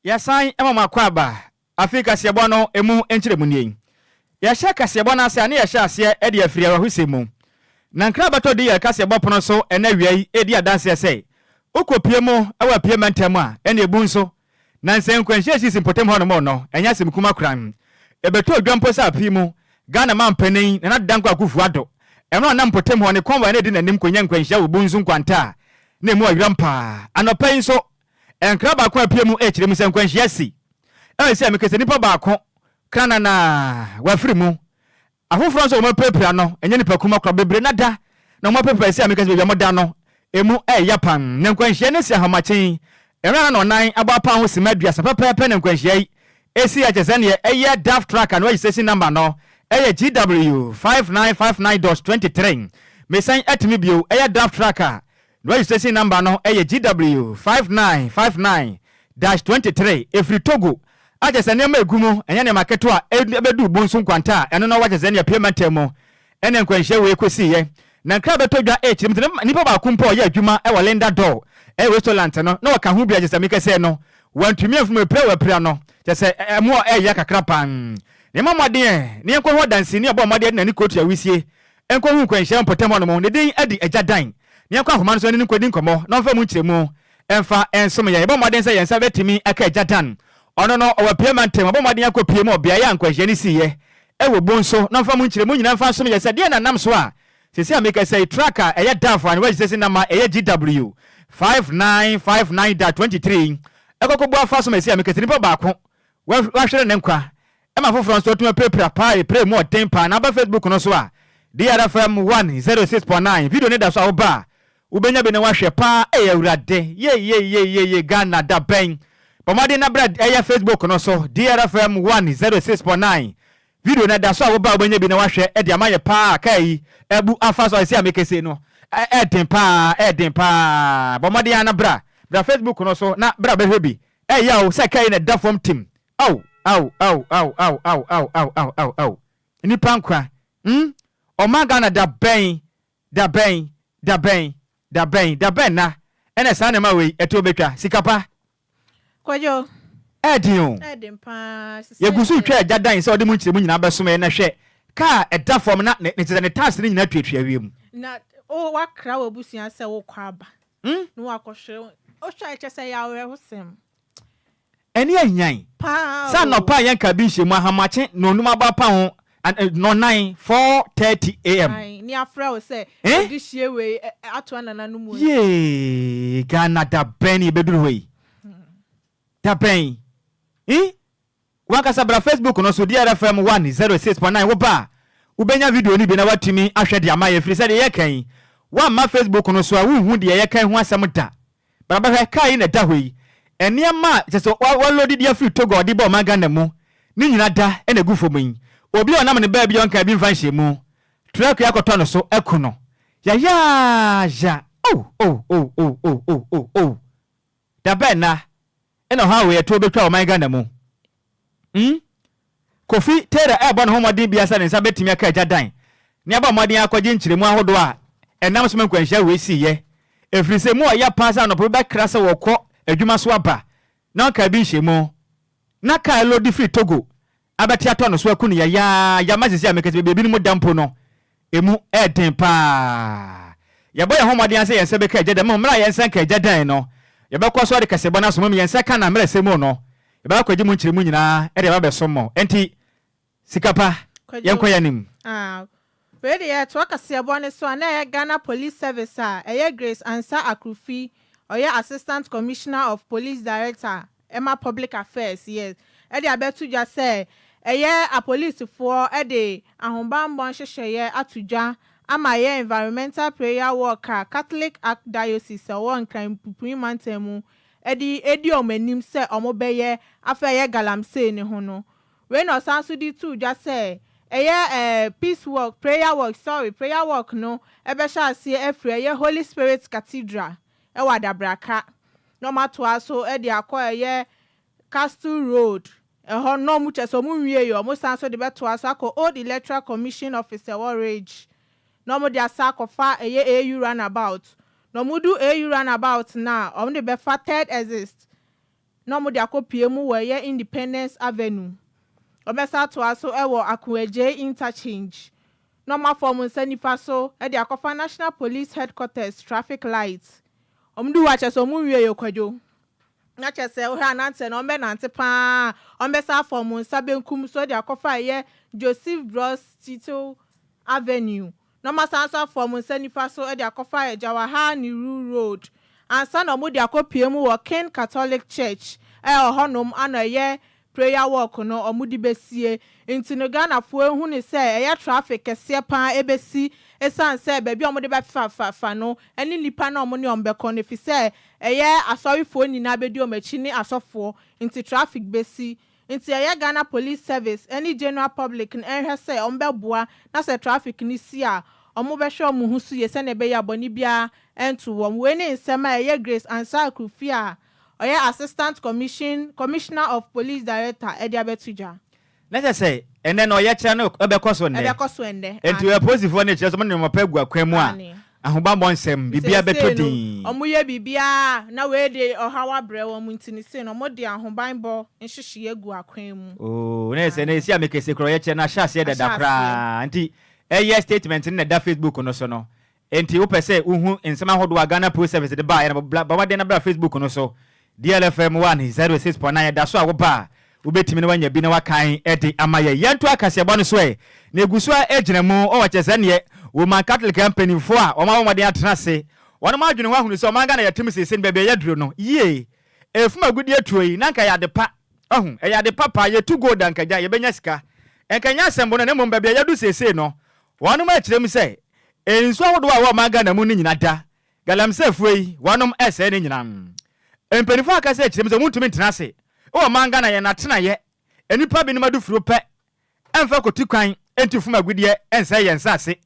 Ya sign Emma Kwaba. Africa Siabono emu enchiremuni. Ya shaka Siabona sani ya shasia edi ya fria husemu. Na nkraba to di ya kasi bopono so ene wiei edi ya dance ya say. Uko piemo awa piema ntema ene ebunso. Na nse nkwenhye sisi mpotem ho no no enya simkuma kran. Ebeto dwampo sa pimu Ghana man penin na danko akufuado. Eno na mpotem ho ne konwa ene di nanim kwenye nkwenhye obunso nkwanta. Na mu awirampa. Anopai so enkraba kwa piemu echiremu se nkwenhye si. Se amekese nipa baako kana na wafrimu afoforo so mo pepra no enye nipa kuma kra bebre nada na mo pepra se amekese be mo da no emu yapan na nkwanhye ne se ahamachen era na onan abapa ho simadua sapepepe na nkwanhye esi achese ne eye daft tracker no registration number no eye GW 5959.23 mesan atimi bio eye daft tracker no registration number no eye GW 5959-23 efri Togo achese ne ma egumo enye ne maketo a ebedu bonso nkwanta eno no wachese ne payment mo ene nkwanhye we kosi ye na nkra beto dwa chirim nipa ba kumpo ye adwuma e Linda Door e restaurant no na waka hu bia chese mekese no wantumi afum epre wa pra no chese emo ya kakra pan ne mamade ne enko ho dansi ne abo mamade na ni kotu ya wisie enko hu nkwanhye mpotem no mo ne din adi ejadan ne enko ahoma no so ne nkodi nkomo na mfa mu nkyeremu emfa ensom ye abo mamade nse yensa betimi aka ejadan ono no owa payment abo mamade akopie mo bia ya nkwanhye ne siye e wo bonso na mfa mu nkyeremu nyina mfa som ye se de na nam so a sisi ameka say tracker eye dafa and registration number eye GW 5959.23 ekokogbo afa so mesi ameka nipa baako wa hwere ne nkwa e ma foforo so tuma prepare pa pray mo tempa na ba Facebook no so a DLFM 106.9 video ne da so oba ubenya be ne wa hwe pa e awurade ye Ghana da ben pomade na brad eye Facebook no so DLFM 106.9 video na da so oba ubenya be ne wa hwe e dia maye pa kai ebu afa so isi amekese no edin pa bomade ya na bra Facebook no so na bra be hwebi ya o se kai na da form team au ni pankwa o maga na da ben na ene sa na ma we eto betwa sikapa Kwadwo edin pa ye gusu twa jadan se ode mu nkyere mu nyina besome na hwe ka eda form na ne ne task ni nyina twetwa wiem na o wakra wo busia se wo kwaba no wakohwe o hwa eche ya we hosem eni anyan pa sa no pa yan ka bi nhemu ahamache no numa ba pa ho no 9:30 am ni afra o se di hie we ato anana no mu ye Ghana da ben beduru hoyi da ben wakasa bra Facebook no so DLFM 106.9 wo ba ubenya video ni bi na watimi ahwe de amaye firi se de ye kan wa ma Facebook no so a hu de ye kan ho asem da bra ba kai na da hoyi enia ma cheso wa load de afiri Togo de ba Ghana mu ni nyina da e na gu fomin obi onam ne ba bi on ka bi mfa hye mu track yakoto no so ekuno ya da ba na ena ha we to betwa Ghana mu Kofi Tera eba no homodin bia sa ne nsa betimi aka jadan ne aba modin akogye nkyiremu ahodo a enam so menkwanhya we siye efrise mu a ya pasa no proba krasa wokọ adwuma so aba na ka bi hyemu na ka lo di free Togo abati ato no so akunu ya mazisi amekase bebi ni mu dampo no emu eden pa ya boya homodin ase yensa be ka jadan mo mra yensa ka jadan no ya be kwa so de kasebo na so mo yensa ka na mra semu no eba kwaji mu nkyiremu nyina e de ba be somo enti sikapa yenko yanim ready ya to Okasiabo ne so na Ghana Police Service Grace Ansa Akrufi oya Assistant Commissioner of Police Director Emma Public Affairs yes e de abetu dwa say a police for e de ahombambon hyehyeye atudwa ama ye environmental prayer worker Catholic Archdiocese won kan pupui mantemu edi omanim se omobeye afeye galamsey ne ho no we no sanso di tu just say peace work prayer work no ebe sha se efre Holy Spirit Cathedral e wadabraka no matwa so edi akọ Castle Road ho no mu cheso mu wie yo mo sanso de beto asako Old Electoral Commission Officer Warrage no mo de asako fa AU runabout no mudu AU runabout na de be fa third exist no mo de akopie mu wo ye Independence Avenue obesa to aso ewo Okogyeabour interchange no ma form nsanifa so e de akofa National Police Headquarters traffic lights omdu wa cheso mu wie Kwadwo na chese o ha nante no mbe nante pa ombesa form nsabenkum so de akofa ye Joseph Bros Tito Avenue no ma sansa form nsanifa so e de akofa ye Jawaha Niru Road ansa no mo de akopie mu wo King Catholic Church honom ana ye prayer walk no omudi besie intino Ghana fo ehu ne se eye traffic kese pa ebesi esan se baabi omode be fa no eni lipa na omone ombeko ne fi se eye asorifo nyina bedi omachi ni asofo inti traffic besi inti eye Ghana Police Service eni general public enhwe se ombeboa na se traffic ni si a omo be hwe omo husu ye se ne be ya boni bia entu wo we ne nsema eye Grace Ansa Akrufia oye Assistant Commissioner of Police Director Ediabetuja. Let's say, and then oye channel ebekoswende. Ebekoswende. Enti we post for ne cheso mo ne mopegu akwemu a. Ahoba bonsem bibia betodi. Omuye bibia na we de ohawa bre wo muntini se no mo de ahoban bo nhihye egu akwemu. Oh, na se na esi amekese kro ye che na sha se de da kra. Enti eye statement ne da Facebook no so no. Enti wo pese uhu nsema hodo wa Ghana Police Service de ba ya ba wade na bra Facebook no so. DLFM 106.9 da so awoba ubetimi ne wanya bi na wakan edi amaye yentu akasiabo no so na eguso ejina mu o wachese ne wo man Catholic company fo a o ma wo de atena se wona ma adwene wahunu so ma ga na yatim sese ne bebe ya duro no ye efuma gudi atuoyi na nka ya de pa ohun ya de papa ye tu gold anka ja ye benya sika enka nya sembo no ne mo bebe ya du sese no wona ma kirem se enso wodo a wo ma ga na mu ni nyina da galamse fuei wonom ese ne nyina empenifo aka se kirem se muntumi ntena se o manga na ye na tena ye enipa bi ne madufuro pe emfa koti kwan entifuma gudie ensa ye nsase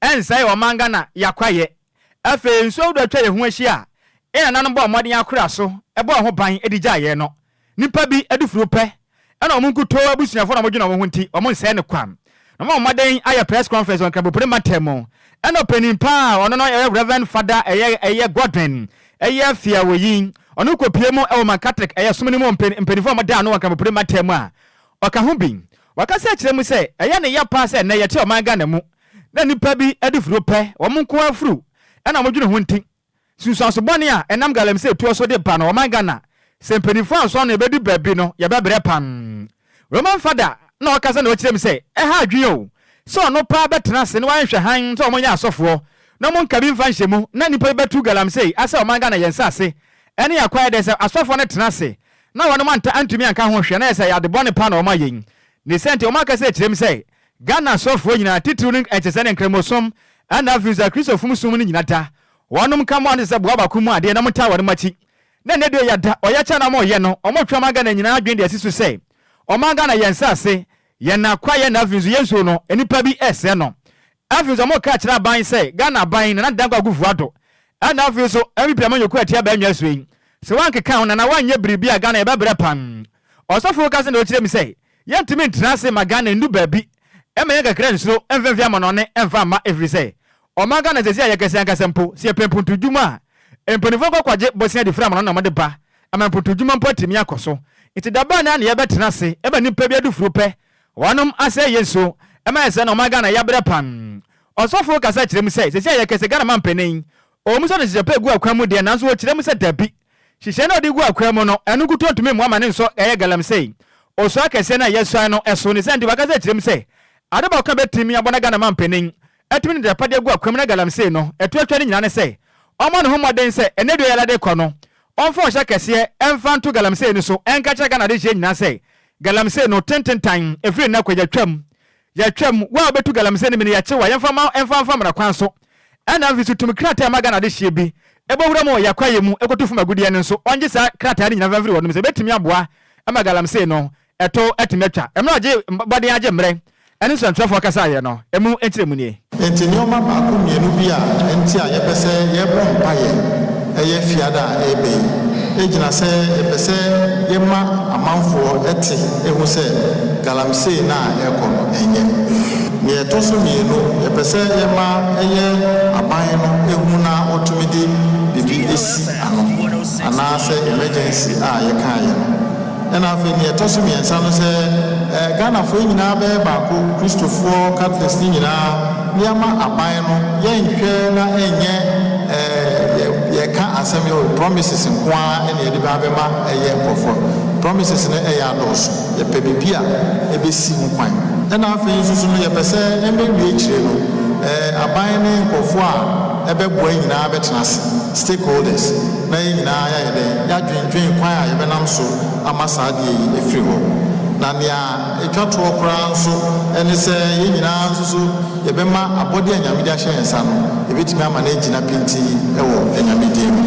ensa ye o manga na yakwaye afe nso odo atwa ye ho ahia ena nanom ba omode yakora so ebo ho ban edigya ye no nipa bi adufuro pe ena omunkuto abusuafo na modwena wo ho nti omo nsa ne kwam na mo moden aye press conference on Kabopre Matemo ena penimpa ono no Reverend Father eye Godwin eye Fiawoyin ono kopie mu e man Catholic eye somni mu mpenifo mo da no waka Kabopre Matemo a oka ho bin waka se kire mu se eye ne ya pa se na ye che o man Ghana mu na nipa bi adufuro pe wo mo nko afuru ena modwene ho nti sunsanso bone a enam galem se tuo so de pa no o man Ghana se mpenifo anso na ebedi baabi no ye bebre pam Roman Father na okasa na okirem se ha adwen o so no pa betena se ne wanhwe han to omonya asofo na mo nkabi mfa nhemu na nipa betu galam se asa o man Ghana yensa ase ene yakwa de se asofo ne tena se na wono manta antumi anka ho hwe na se ya de bone pa na o ma yen ne sente o makasa ekirem se Ghana asofo nyina titru ne etese ne nkremosom ana visa Christopher musum ne nyina da wonom kamo ane se boa bakumu ade na mota wone machi na ne de ya da oyacha na mo ye no o mo twa man Ghana nyina adwen de asisu se o man Ghana yensa ase ye na kwa ye na afinzu yenso no enipa bi ese no afinzu mo ka kira ban se Ghana ban na dan kwa gufuado ana afinzu emipia man yoku atia ba nwa suyi se wanke ka na wanye biribi a Ghana ye bebre pan osofo ka se na okire mi se ye ntimi ntra se ma Ghana ndu baabi emeye kakra nsuro emfemfia mo no ne emfa ma every say o man Ghana se ye kese ankasempo se pempuntu dwuma emponifo kokwaje bosia di fra mo no mo de ba amempuntu dwuma mpo timi akoso iti daba na ye betena se eba nipa bi adufuro pe wonom ase yeso ema ese na o man Ghana ya bre pan osofo kasa kirem se ye kese Ghana man penin o muso ne se pe gu akwa mu de nanso o kirem se dabi hihye na odi gu akwa mu no enu kutontumi mu amane nso eye galam sei o so akese na yeso no eso ne se ndi bakasa kirem se adaba ka betimi abona Ghana man penin atimi de pade gu akwa mu na galam sei no etu atwa ni nyina ne se omo ne ho moden se enedo yala de kɔ no onfo hye kese emfanto galam sei ni so enka cha Ghana de hye nyina se galam sei no tententan efiri na kwagya twam ya twam wa betu galam sei ni me ya chewa emfa mra kwan so ana mfi sutum krata ma Ghana de hye bi ebo wura mo ya kwaye mu ekotofu magudie ni so onje sa krata ni nyina famfiri wonum se betimi aboa ama galam sei no eto etimetwa emra oje bode age mre eni so ntwafo kasa ye no emu entiremu nie enti nyoma ba ko mienu bi a enti a ye pese ye bro mpaye eye fiada ebe ejina se epese ye ma amanfo eti ehu se galamsey na ekono enye ne to so mienu ye pese ye ma eye aban no ehuna otumidi bibi esi ano ana se emergency a ye kan ye and afi ne to so miensa no se Ghana fo nyina be ba ko Christopher Catholics ni nyina ne ama aban no ye nhwe na enye ye ka asem yo promises nkoa ene ye de ba be ma eye nkofo promises ne eye ados ye pe bibia e be si nkwan and afi nsusu no ye pese e me wie kire no aban ne nkofo a ebe boa nyina be tenase stakeholders na nyina ya ye de ya dwendwen kwan a ye be nam so amasa de yi efiri ho na nia etwato okra nso ene se ye nyina nsusu ye be ma abode anyamede ahye yensa no ye betimi ama na gina pinti ewo anyamede mu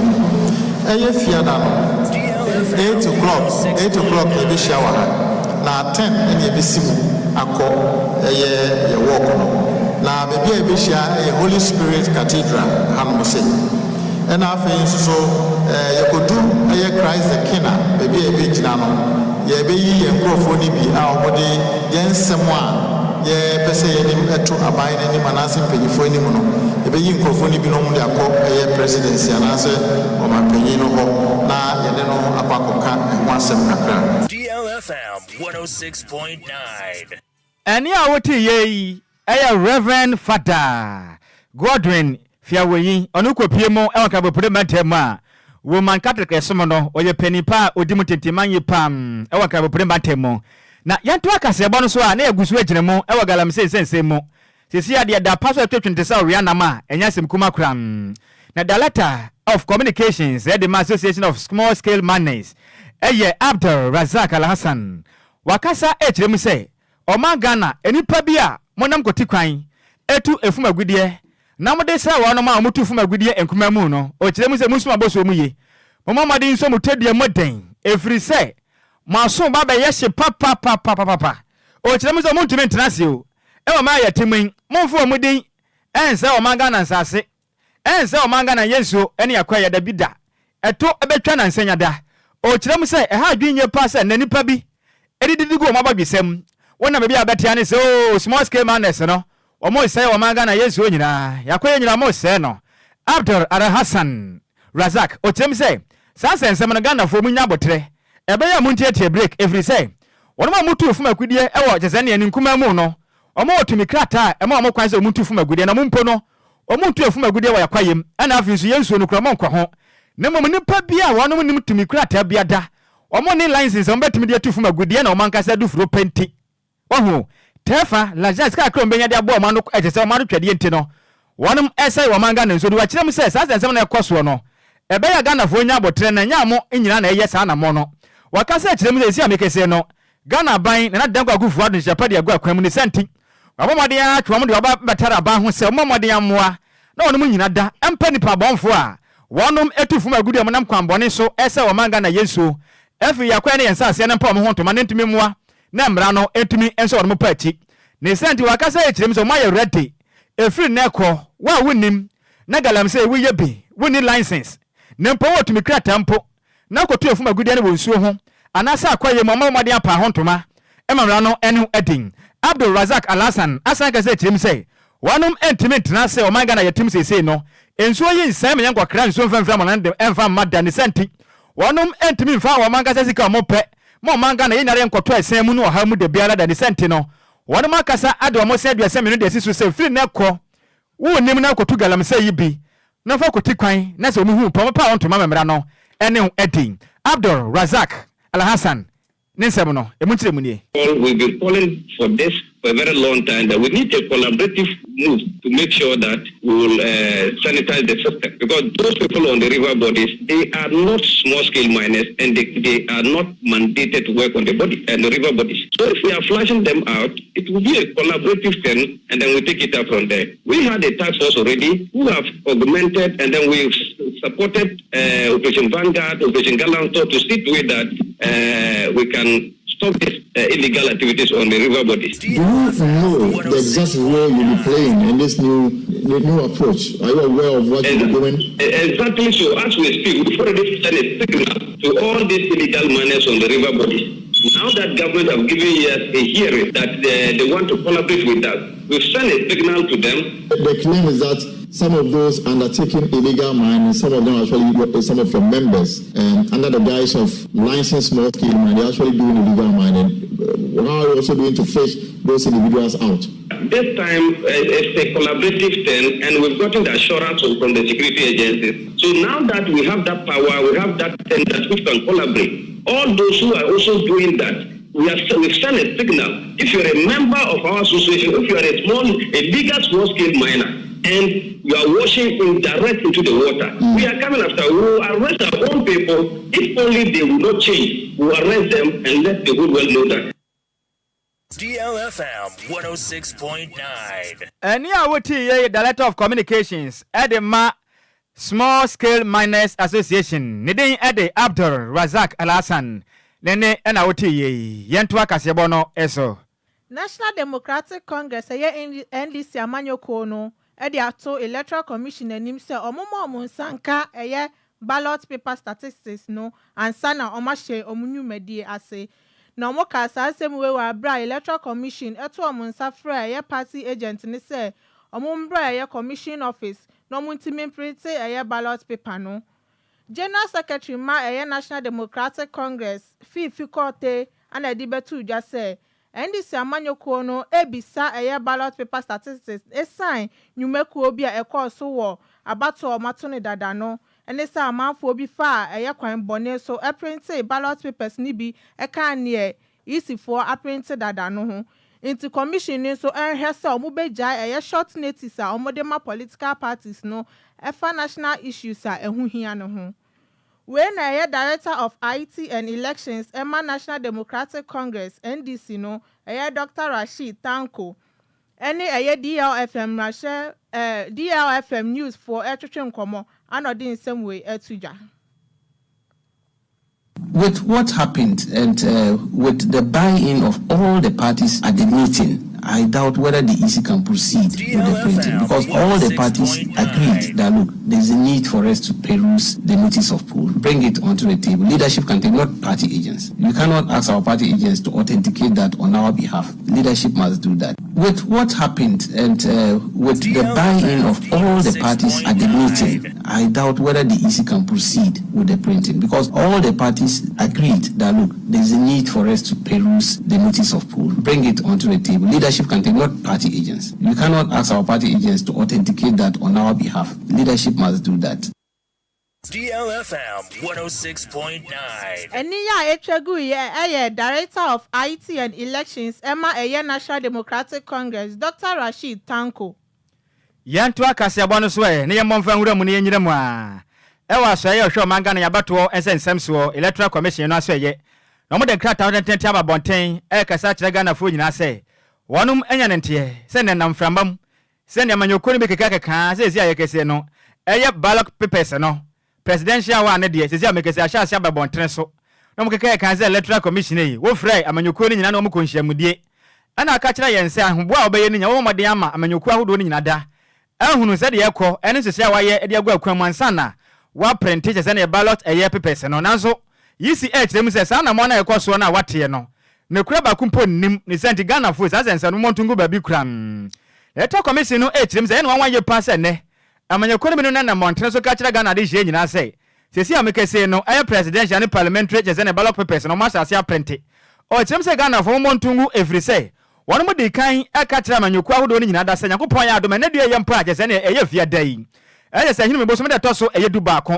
eye fiada no 8 o'clock ye be shower na 10 ene ye be simu akọ ye walk no na bebi e be shia ye Holy Spirit Cathedral hanmo se ena afa nsusu ye kodu eye Christ the King bebi e be gina no ye be yi ye nkrofo ni bi a obode ye nsem a ye pese ye nim eto aban ni manase mpanyifo ni mu no ye be yi nkrofo ni bi no mu de akọ ye presidency anase o mampanyi no ho na ye de no akwakoka ho asem kakra. DLFM 106.9 Eni a woti ye Reverend Father Godwin Fiawoyi onukopie mo e waka bopure mantem a woman Catholic esomo no oye penipa odimu tentiman yipam e waka bopure mantem na yanto akase ebo no so a na egusu agire mo e wagalam sense mo sisi ade da pastor 2020 Rihanna ma enya sem kuma kram na director of communications at the Association of Small Scale Miners eye Abdul Razak Al Hassan wakasa echire mu se Oman Ghana enipa bia monam koti kwan etu efum agudie na mode sa wa no ma mutu fum agudie enkuma mu no o kire mu se musuma boso mu ye momamade nso mutedie moden efri se maso ba be yehye papa o kire mu se muntumi ntenase o e ma ya timin monfo mudin ense Oman Ghana nsase ense Oman Ghana yenso ene yakwa ya da bida eto ebetwa na nsenya da o kire mu se e ha adwinye pa se na nipa bi edidigo o mababisem wona bebi abetia ne so small scale miners no omo say Oman Ghana yesu nyina yakoye nyina mo say no Abdul Hassan Razak otem say sa sensem no Ghana fo munya botre ebe ya muntie break every say wono ma mutu fuma kudie ewo jezane ani nkuma mu no omo otumi krata ema omo kwan say mutu fuma kudie na mumpo no omo mutu fuma kudie wa yakwayem ana afi so yensu no kura mo nkwa ho na mom nipa bia wono nim tumi krata bia da omo ni license omo betumi de tu fuma kudie na omo nkasa du furo penti oho tefa la jaska kro mbenya de abo ma no ejese ma no twede enti no wonum esai wo manga na nso du wa kire mu se sa sensem na ekoso no ebe ya Ghana fo nya abotre na nya mo nyina na eye sa na mo no wakasa kire mu se esi amekese no Ghana ban na dan kwa gufu adu japade agwa kwam ni senti wabomode ya twom de oba betara ban ho se wabomode ya moa na wonum nyina da empa nipa bonfo a wonum etufum agudu amnam kwambone so esai wo manga na yesu efi yakwa na yensa ase na mpa mo ho ntoma na ntimi moa na mra no etumi enso wonum pachi ne senti wakasa ekirem so maye ready efiri na ekọ wa wonim na galam say we ye bi woni license ne mpo wotumi krata mpo na kotu efum agudia ne wonsuo ho anasa akwaye momode apa ho ntoma emamra no enu edin Abdul Razak Al Hassan asan ka say ekirem say wonum entimi tena say Oman Ghana yetim say no ensuo yi nsam nyankwa kra nsuo mfamfam mo na emfa mada ne senti wonum entimi mfa Oman Ghana sika mo pe mo manga na yinare nkoto esen mu no ha mu de biara da ne senti no wona makasa ade mo se aduasa menu de sisu se firi na ekọ wo nim na kotu galam se yibi na fa koti kwan na se omu hu pa onto mamemra no ene edin Abdul Razak Al Hassan ninsem no emunchire munie. We've been calling for this for a very long time, that we need a collaborative move to make sure that we will sanitize the system. Because those people on the river bodies, they are not small-scale miners, and they are not mandated to work on the body and the river bodies. So if we are flushing them out, it will be a collaborative thing, and then we take it up from there. We had a task force already who have augmented, and then we've supported Operation Vanguard, Operation Galanto to see to it that we can stop these illegal activities on the river bodies. Do you know the exact role you'll be playing in this new approach? Are you aware of what you're doing? Exactly so. As we speak, we've already sent a signal to all these illegal miners on the river bodies Now that government have given us a hearing that they want to collaborate with us, we've sent a signal to them. The claim is that some of those undertaking illegal mining, some of them actually, some of your members, under the guise of licensed small-scale mining, they're actually doing illegal mining. How are you also going to fish those individuals out? This time, it's a collaborative thing, and we've gotten the assurance from the security agencies. So now that we have that power, we have that thing that we can collaborate. All those who are also doing that, we've sent a signal. If you're a member of our association, if you are a legal small-scale miner, and you are washing in direct into the water, we are coming after. We will arrest our own people. If only they will not change, we will arrest them and let the whole world know that. DLFM 106.9. And here we see Director of Communications at the Small Scale Miners Association. Nidin Ede Abdul Razak Al-Hassan. Nene ena we see Yentua Kasebono eso. National Democratic Congress NDC amanyoko no edi ato Electoral Commission anim se omomo omonsanka ballot paper statistics no ansa na omahye omunyumedie ase na omoka asasem we wa bra Electoral Commission eto omonsa fra party agent ni se omombra commission office no muntimi print ballot paper no. General Secretary National Democratic Congress Fifi Kote and Edibetu just say NDC amanyoko no ebisa ballot paper statistics sign nyumeku obi a so wo abato matone dada no ene sa amanfo obi fa kwan bone so print ballot papers ni bi ka ne isifo print dada no ho into commission ni so enhwe se omubegya short notice a omodema political parties no efa national issues a ehu hia no ho. When Director of IT and Elections, National Democratic Congress, NDC, no, Dr. Rashid Tanko, any DLFM, DLFM news for Etchin Komo, and in some way, Etuja. With what happened and with the buy-in of all the parties at the meeting, I doubt whether the EC can proceed with the printing because all the parties agreed that look, there's a need for us to peruse the notice of poll, bring it onto the table. Leadership can take, not party agents. You cannot ask our party agents to authenticate that on our behalf. Leadership must do that. With what happened and with the buy-in of all the parties at the meeting, I doubt whether the EC can proceed with the printing because all the parties agreed that look, there's a need for us to peruse the notice of poll, bring it onto the table. Leadership can take, not party agents. You cannot ask our party agents to authenticate that on our behalf. Leadership must do that. DLFM 106.9. Eniya Echegu Director of IT and Elections, National Democratic Congress, Dr. Rashid Tanko. Yantua Kasebono swe, ne yemomfa nwura mu ne yenyiremu a. Ewa so ye hwe manga na yabato ensensem so Electoral Commission no so ye. No mo de krata wodenten aba bonten kasa kire Ghana fo nyina se. Wonum enya nente se ne namframbam. Se ne manyoko ne bekeka se ezi ayekese no. Ballot papers no. Presidential one de se ezi amekese ahya aba bonten so. No mo keka se Electoral Commission yi. Wo frɛ amanyoko ne nyina no mo konhyiamudie. Ana aka kire yense ahoboa obeye ne nya wo mode ama amanyoko ahodo ne nyina da. Ahunu se de yekɔ ene sese awaye de agwa akwan mansa na wa print se ne ballot papers no nanso ECH dem se sa na mo na yekɔ so na wate no ne kura ba kumpo nim ne senti Ghana fo sa sense no montungu ba bi kram Electoral Commission no dem se ene wan ye pass ne amanyako ne no na montre so ka kire Ghana de hye nyina se sesi amekese no presidential ne parliamentary se ne ballot papers no ma sa se print o dem se Ghana fo montungu every say one mo de kan aka kire amanyako ahodo ne nyina da se yakopon ya adoma ne de ye mpa je se ne fia dai se hinu me bo so me de to so du ba ko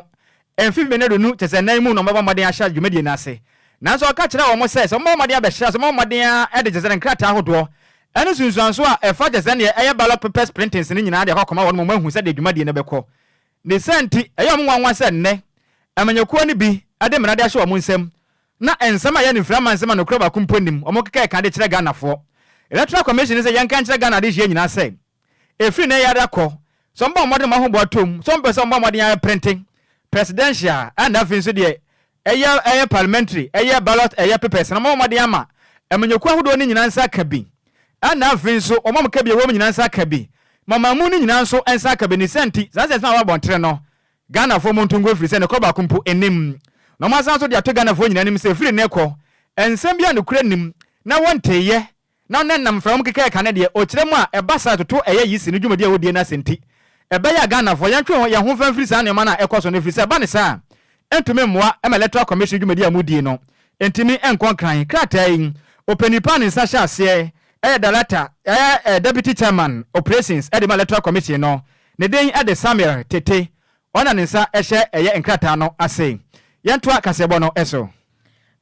enfi me ne do nu se nan mu no maba modern ahya dwumadi na se nanso aka kire wo mo se so mo modern abehira so mo modern de se ne krata ahodo ene sunsuanso a efa je se ne ballot papers printings ne nyina de akokoma won mo mahu se de dwumadi ne beko ne senti mo wanwa se ne amanyako ne bi ade mena de ahye wo mo nsem na ensema ya ne frama nsema no kro ba kumponim o mo keka de kire Ghana fo Electoral Commission se yanka kire Ghana de hye nyina se efri ne yada ko somba modern ma ho bo atom somba somba modern printing presidential and afin so de parliamentary ballot papers na mo modern ama amanyako ahodo ne nyina nsa ka bi and afin so o mo ka bi wo nyina nsa ka bi mama mu ne nyina nso nsa ka bi ni senti sanse na wa bontre no Ghana fo montungo efri se ne ko ba kumpo enim no ma san so de ato Ghana fo nyina nim se efri ne ko ensem bia no kura nim na wonteye na nam from keke ka ne de o kire mu a ebasa toto eye yisi no dwumade a wodie na senti ebeya Ghana fo yantwe ye ho fan free sa ne ma na ekoso no free sa ba ne sa entumi mmoa ema electoral commission dwumade a mudie no entimi enkon kran kratai openipa ne sa sha ase director deputy chairman operations edema electoral commission no ne den ade Samuel Tete ona ne sa ehye eye nkrata no ase yento akasebo no eso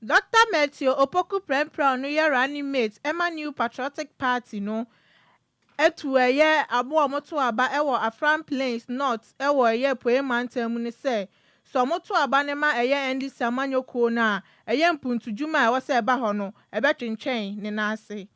Dr. Matthew Opoku Prempra no ye running mate Emma New Patriotic Party no etu eye abo moto aba ewo Afran Plains North ewo eye Poemantam ni se so moto aba ne ma eye ndi samanyoko na eye mpuntu djuma ewo se eba ho no ebe twentwen ne na ase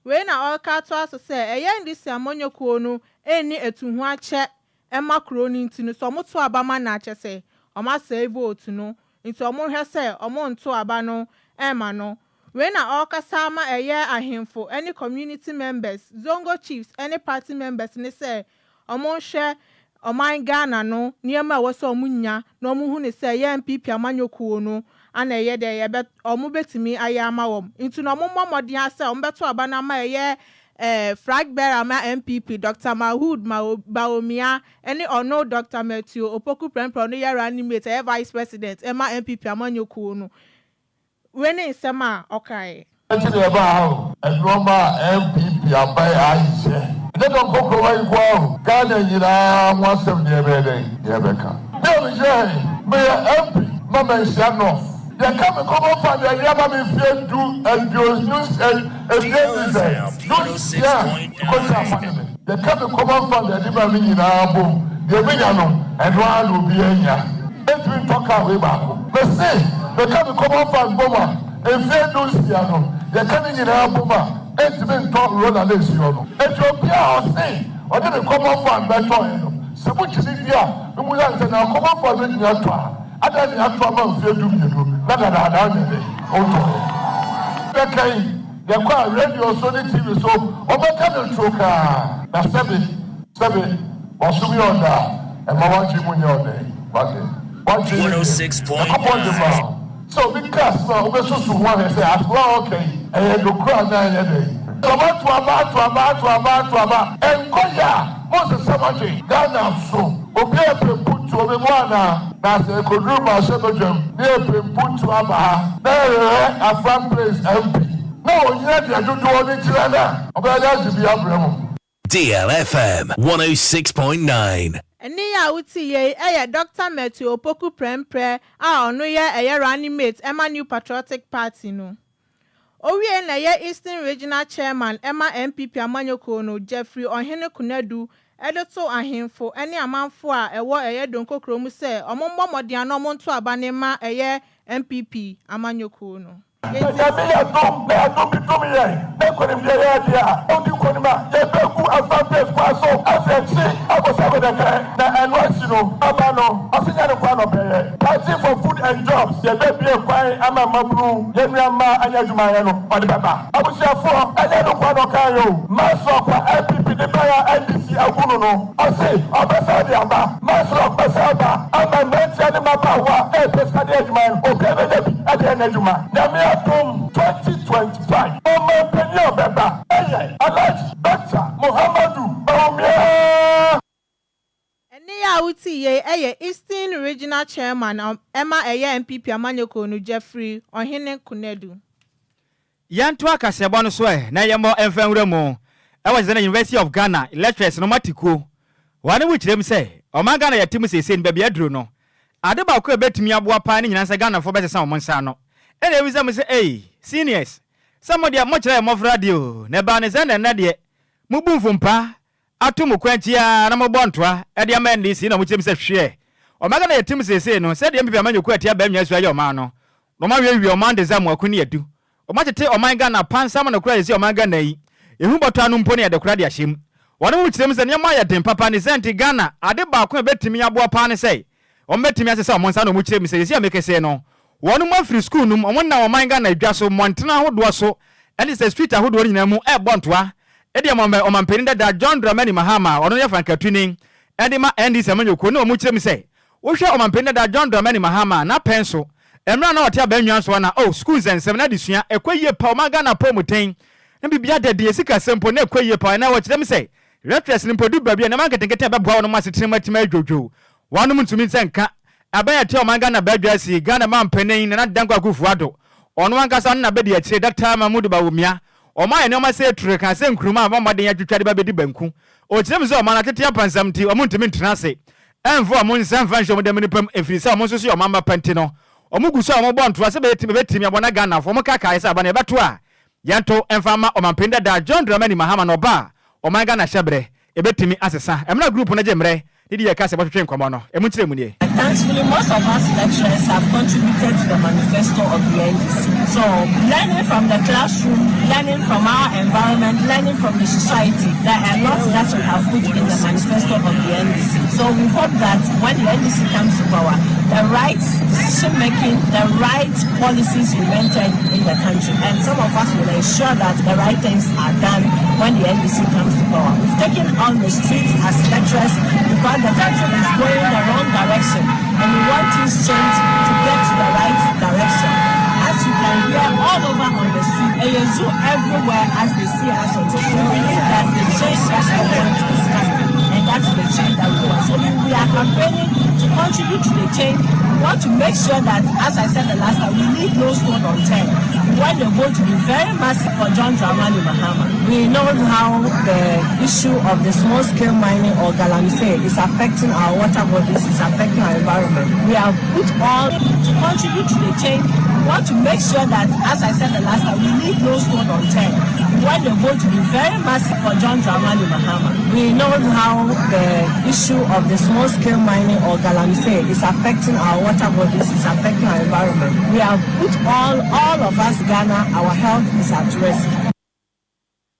we na oka to aso se eye ndi samanyoko no eni etu ho ache Emma kroni ntinu so moto aba ma na ache se o ma save vote no nti omo hwe se omo nto aba no ema no we na okasa ma eye ahemfo any community members zongo chiefs any party members ne se omo hwe oman Ghana no niema wo se omo nya na omo hu ne se ye MPP amanyokuo no ana eye de ye bet omo betimi ayama wom nti no omo momodi ase omo beto aba na ma eye flag bearer ma MPP Dr. Mahood Baomia any or no Dr. Matthew Opoku Prempra no yara animate vice president Emma MPP amanyokuo no when in sema okay actually about Roma MPP abai aise they don't go where you go Ghana wants them near Rebecca no say me MP mama siano they come and come up and they never be fair to and news and they come and come up and they never be in our boom they bring and one will be in ya let me talk away back but say they come and come up and bomber and fair news they coming in our bomber and been talk roll and this Ethiopia or say or they come up and better so much is here we will answer now come up for the ada ni atoma mfie dum yedo na da ne oto bekai de kwa radio so ni TV so obeka no troka na sebe osumi onda e ma wanchi munye onda what 106.9 so because no obesusu ho he say as well okay e do kra na ye dey tomato aba enkoya Moses Samaji Ghana so obi epempu to obi mwana na se kodruma sebejam ni epempu aba na Afran Place MP na onye dia dodo oni tirana obaya jibi abramo DLFM 106.9 eni ya uti ye Dr. Matthew Opoku Prempra a ono ye running mate Emma New Patriotic Party no Owie na ye Eastern Regional Chairman Emma MPP amanyoko no Jeffrey Ohene Kunadu edoto ahemfo ene amanfo a ewo eye donkokro mu se omombo modian no monto aba ne ma eye MPP amanyoko no Party for food and jobs, the baby acquiring Ama Mabru, Yenama, and Yajumayano, or the Baba. I was therefore, I don't know Kayo, Master of LPP, the Bayer, NDC, Aguno. I say, Abasadiaba, Master of Basaba, and my mention Mabawa, Pescadiajuman, or Kevin at the Nejuma. Namia 2025. Oh, my penny, Baba, Alaj, Dr. Muhammadu, Baumia. Nia uti ye Eastern Regional Chairman Emma MPP amanyoko no Jeffrey Ohene Kunadu. Yanto akasebo no so na yemo emfanwura mu e was the University of Ghana lecturers no matiko wane wu kirem say o man Ghana yatim sese ni bia aduro no ade ba ko betumi aboa pa ni nyina say Ghana fo be sesa mo nsa no e na ewisa me say seniors somebody mo kire mo radio na ba ne ze na de mu bumfumpa atumu kwantia na mo bontoa e de ama ndisi na mo kirem say hwe o man Ghana yatim sese no say de MPP amanyoko atia ba mnya so aye o man no no ma wi o man de zamu akuni adu o ma tete o man Ghana pan sama na kura yesi o man Ghana yi ehu boto anu mponi ya de kura de ahyem wonu mu kirem se ne ma ya den papa ne senti Ghana ade ba ko betimi aboa pa ne sei o betimi asese o monsa no mu kirem se yesi amekese no wonu mu afri school num o na o man Ghana adwa so montena hodo so and the street ahodo nyina mu e bontoa e de o man peni da John Dramani Mahama ono ya frankatuni e de ma NDC amanyoko no mu kirem se wo hwe o man peni da John Dramani Mahama na penso emra na otia ba nwan so na oh schools and seminar disua ekwaye pa o maga na promoting na bibia de sika sempo na ekwaye pa na wo kire me say retress ni podu ba bia na manketenkete ba bua no masetrema tima adwodwo wanum ntumi nsenka abaya te o maga na badwa si Ghana man panin na dankwa kufuado ono ankasa na bedi akire Dr. Mahmoud Bawumia o ma ene o ma say ture kan say nkruma amaden atwitwade ba bedi banku o kire me say o ma na tete apansam ti o ntumi ntena se enfo amon san fanhye mo de menipam efiri say o mo so o mama panti no o mo guso o mo bonto ase betimi abona Ghana fo mo kaka ise abana ebeto a yanto emfama o mampenda da John Dramani Mahama no ba o man Ghana hyebre ebetimi asesa emna group na jemre did you cast about train come on? Thankfully, most of us lecturers have contributed to the manifesto of the NDC. So, learning from the classroom, learning from our environment, learning from the society, there are lots that we have put in the manifesto of the NDC. So, we hope that when the NDC comes to power, the right decision making, the right policies will enter in the country. And some of us will ensure that the right things are done when the NDC comes to power. We've taken on the streets as lecturers because the country is going the wrong direction and we want things changed to get to the right direction. As you can hear all over on the street, and you zoo everywhere as they see us on the street, that the change that we want is coming, and that's the change that we want. So we are campaigning to contribute to the change. We want to make sure that, as I said the last time, we leave no stone unturned. We want the vote to be very massive for John Dramani Mahama. We know how the issue of the small-scale mining or galamsey is affecting our water bodies, is affecting our environment. We have put all to contribute to the change. We want to make sure that, as I said the last time, we leave no stone unturned. We want the vote to be very massive for John Dramani Mahama. We know how the issue of the small-scale mining or galamsey is affecting our water bodies, is affecting our environment. We have put all of us Ghana, our health is at risk.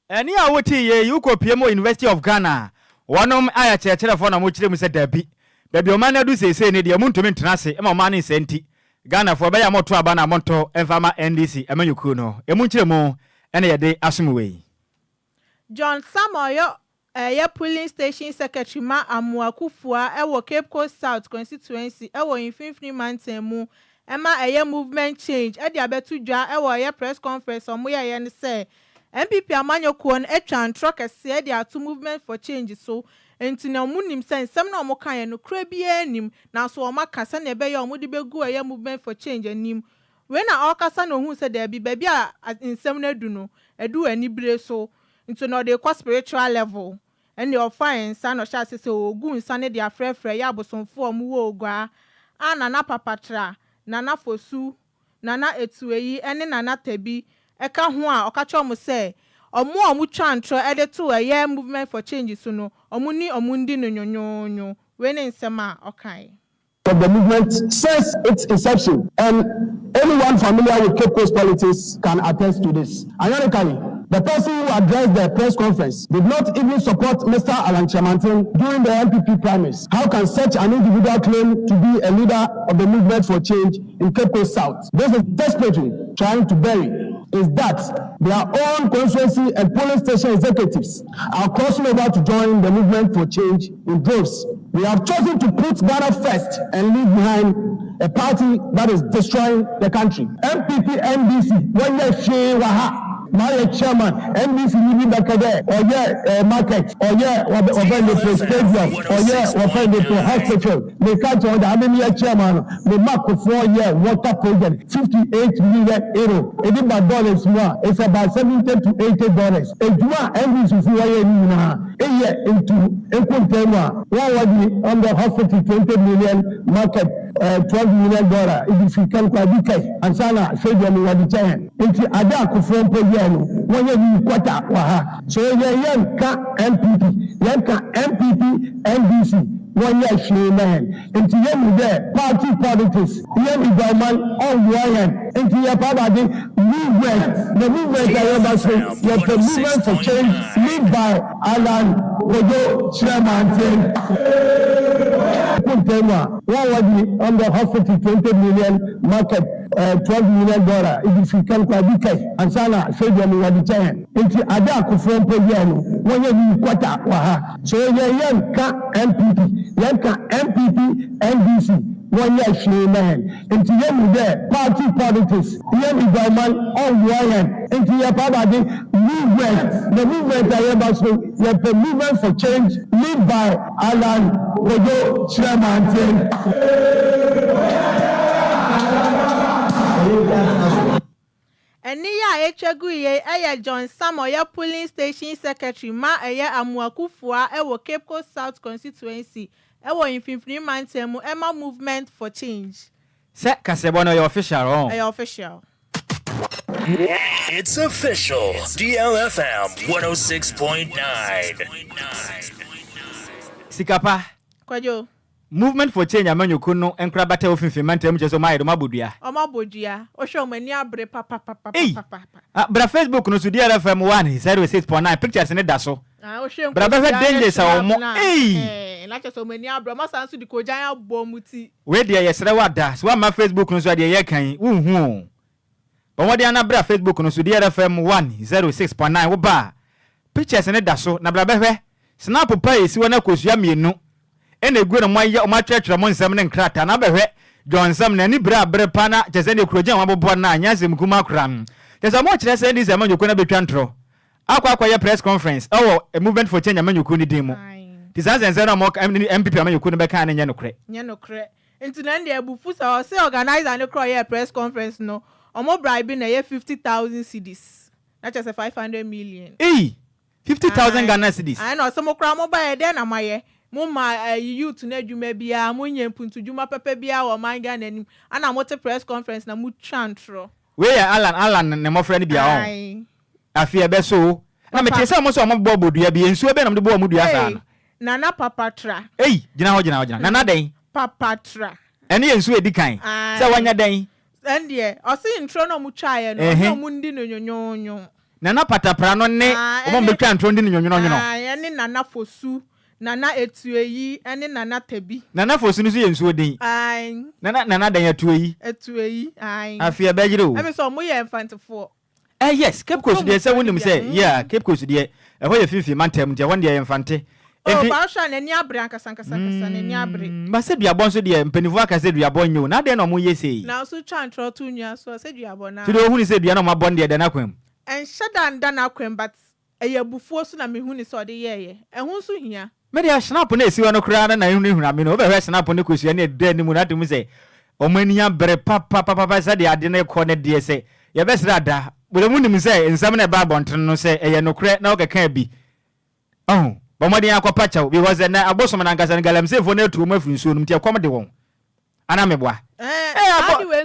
Any awoti ye yuko PMO University of Ghana. Wanom aya chere for na mo kire mu se dabi. Baby o man adu se ne de muntumi ntena se e ma man senti. Ghana for be ya moto aba na monto emfama NDC emanyuku no. Emu kire mu ene ye de asumuwe. John Samoyo ye polling station secretary ma Amuakufua e wo Cape Coast South constituency e wo Infinity Mountain mu Emma eye movement change e dia betu dwa e wo ye press conference omo ye ne say MPP amanyokuo no etwa ntro kese e dia to movement for change so enti na omunim say nsem na omo kan ye no kra bia anim na so omo kasa na ebe ye omo de begu eye movement for change anim we na okasa na ohun say da bi ba bia nsem na du no edu ani bire so enti na de kwa spiritual level and your fine son or shall say ogun sane dia frefre ya bosomfo omo wo ogwa ana na papatra nana fosu nana etueyi ene nana tabi eka ho a okacho mo say omo twa ntro e de to eye movement for change so no omo ni omo ndi no nyonyonyo we ne nsema okai of the movement since its inception, and anyone familiar with Cape Coast politics can attest to this. Ironically, the person who addressed the press conference did not even support Mr. Alan Chamantin during the MPP primaries. How can such an individual claim to be a leader of the movement for change in Cape Coast South? This is desperately trying to bury is that their own constituency and polling station executives are crossing over to join the movement for change in droves. We have chosen to put Ghana first and leave behind a party that is destroying the country. MPP, NDC, when they say waha. My chairman, NBC living back there, or market, or the stadium, or the hospital. They can't on the Armenia chairman, the mark of 4 year water project, 58 million euro. It is about dollars more. It's about $70 to $80. A Juma NBC a year into Equintema, on the hospital 20 million market. $12 million if you can quite and Sana said you were the giant. It's Adako from Poyano when you quarter waha. So Yanka MPP, NBC. 1 year she man. Into you there, party politics. Here we go, man, on one hand. Into your party movement. The movement I ever say, the movement for change, led by Alan Kwadwo Sammy. On the hospital 20 million market, $12 million. If you can quite and Sana said you were the giant. Into Adako from Poyano when you quarter waha. So Yanka MPP. Yanka MPP, NBC, 1 year free man. Into you there, party politics. You be government on one hand. Into your poverty movement. The movement I am also the movement for change led by Alan Ojo Chairman. Eniya Echeguye eye John Samoya polling station secretary ma eye Amuakufua ewo Cape Coast South constituency ewo Mfimfini Mantemu Emma movement for change. Se kasebono your official oh. Your official. It's official. DLFM 106.9. Sikapa. Kwadwo. Movement for change amanyuku no enkra bata ofimfimante mu cheso mayedo mabodua. Omabodua. Ohwe mani abre papa. Bra Facebook no so DLFM 106.9 pictures ne da so. Bra be dangers a omo. Na cheso mani abre ma sanso di kojan abomuti. We de yesre wada. So ma Facebook no so de ye kan. Uhu. Omo de na bra Facebook no so DLFM 106.9 wo ba. Pictures ne da so na bra be hwe. Snap pa esi wona kosua mienu. Ene gwe mo aye o ma twetwere mo nsem ne nkrata na behwe John Sam na ni bra pa na chese ne krojan wabobo na anyasem kuma kram chese mo kire se ndi ze manyuko na betwa ntro akwa ye press conference a movement for change amanyuko ni dimo tisanze nzero mo MPP amanyuko ne beka na nye nokre enti na ndi abufu sa o se organizer ne kro ye press conference no omo bribe na ye 50,000 cedis na chese 500 million 50,000 Ghana cedis I know some kra mo ba ye den na maye Muma youth na dwuma bia munye mpuntu dwuma pepe bia wo manga nanim ana mote press conference na mu chantro we ya Alan ne mofra ne bia on afia be so na me tese mo so mo bo bodua bia nsuo be na mo de bo mo dua sa na na papatra gina ho na na den papatra ene ye nsuo edikan se wanya den ende o se intro no mu twae no mu ndi no nyonyonyo na patapra no ne o mo betwa ntro ndi no nyonyonyo ene na fosu Nana etueyi ene nana tebi. Nana fosu ni so ye nsuo den. Nana dan etueyi. Etueyi. Afia bejire o. Emi so mo ye infantefo. Yes, Cape Coast dey say wonim say, yeah, Cape Coast dey. E ho ye fifi mantem dey won dey infante. Ba sha na ni abre ankasa na ni abre. Ba se duabon so dey mpanifu aka se duabon nyo. Na dey no mo ye sei. Na so twantro to nua so se duabon na. Ti do hu ni se dua no mabon dey na kwam. En shada nda na kwam but eyabufuo so na me hu ni so dey ye. Ehun so hia. Mede a snap na esi wono kra na ehunu me no be hwe snap ne kosua ne de ni mu na tum se omania bere papa se de ade ne ko ne de se ye be sra da bole mu nim se nsam na ba bonten no se eye no kra na o keka bi bo mode akwa chaw because na abosom na ngasa galamsefo na atu mo afiri so num tie kom de won ana meboa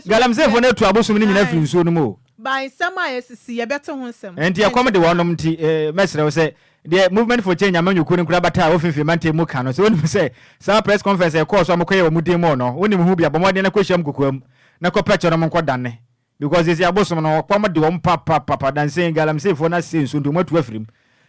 galamsefo na atu abosom ni nyina afiri so num o by nsama yesisi ye bete ho nsam enti ye kom de won num ti mesre se the movement for change amanyuko ni kura bata ofifi mante mu ka no so woni say some press conference e course amokoye wo mudin mo no woni mu hu bia bomode na kweham kokoam na ko pecture mo nkodane because isi abosom no kwam de wo papa dan say galamsefo na say nso ndu matu afirim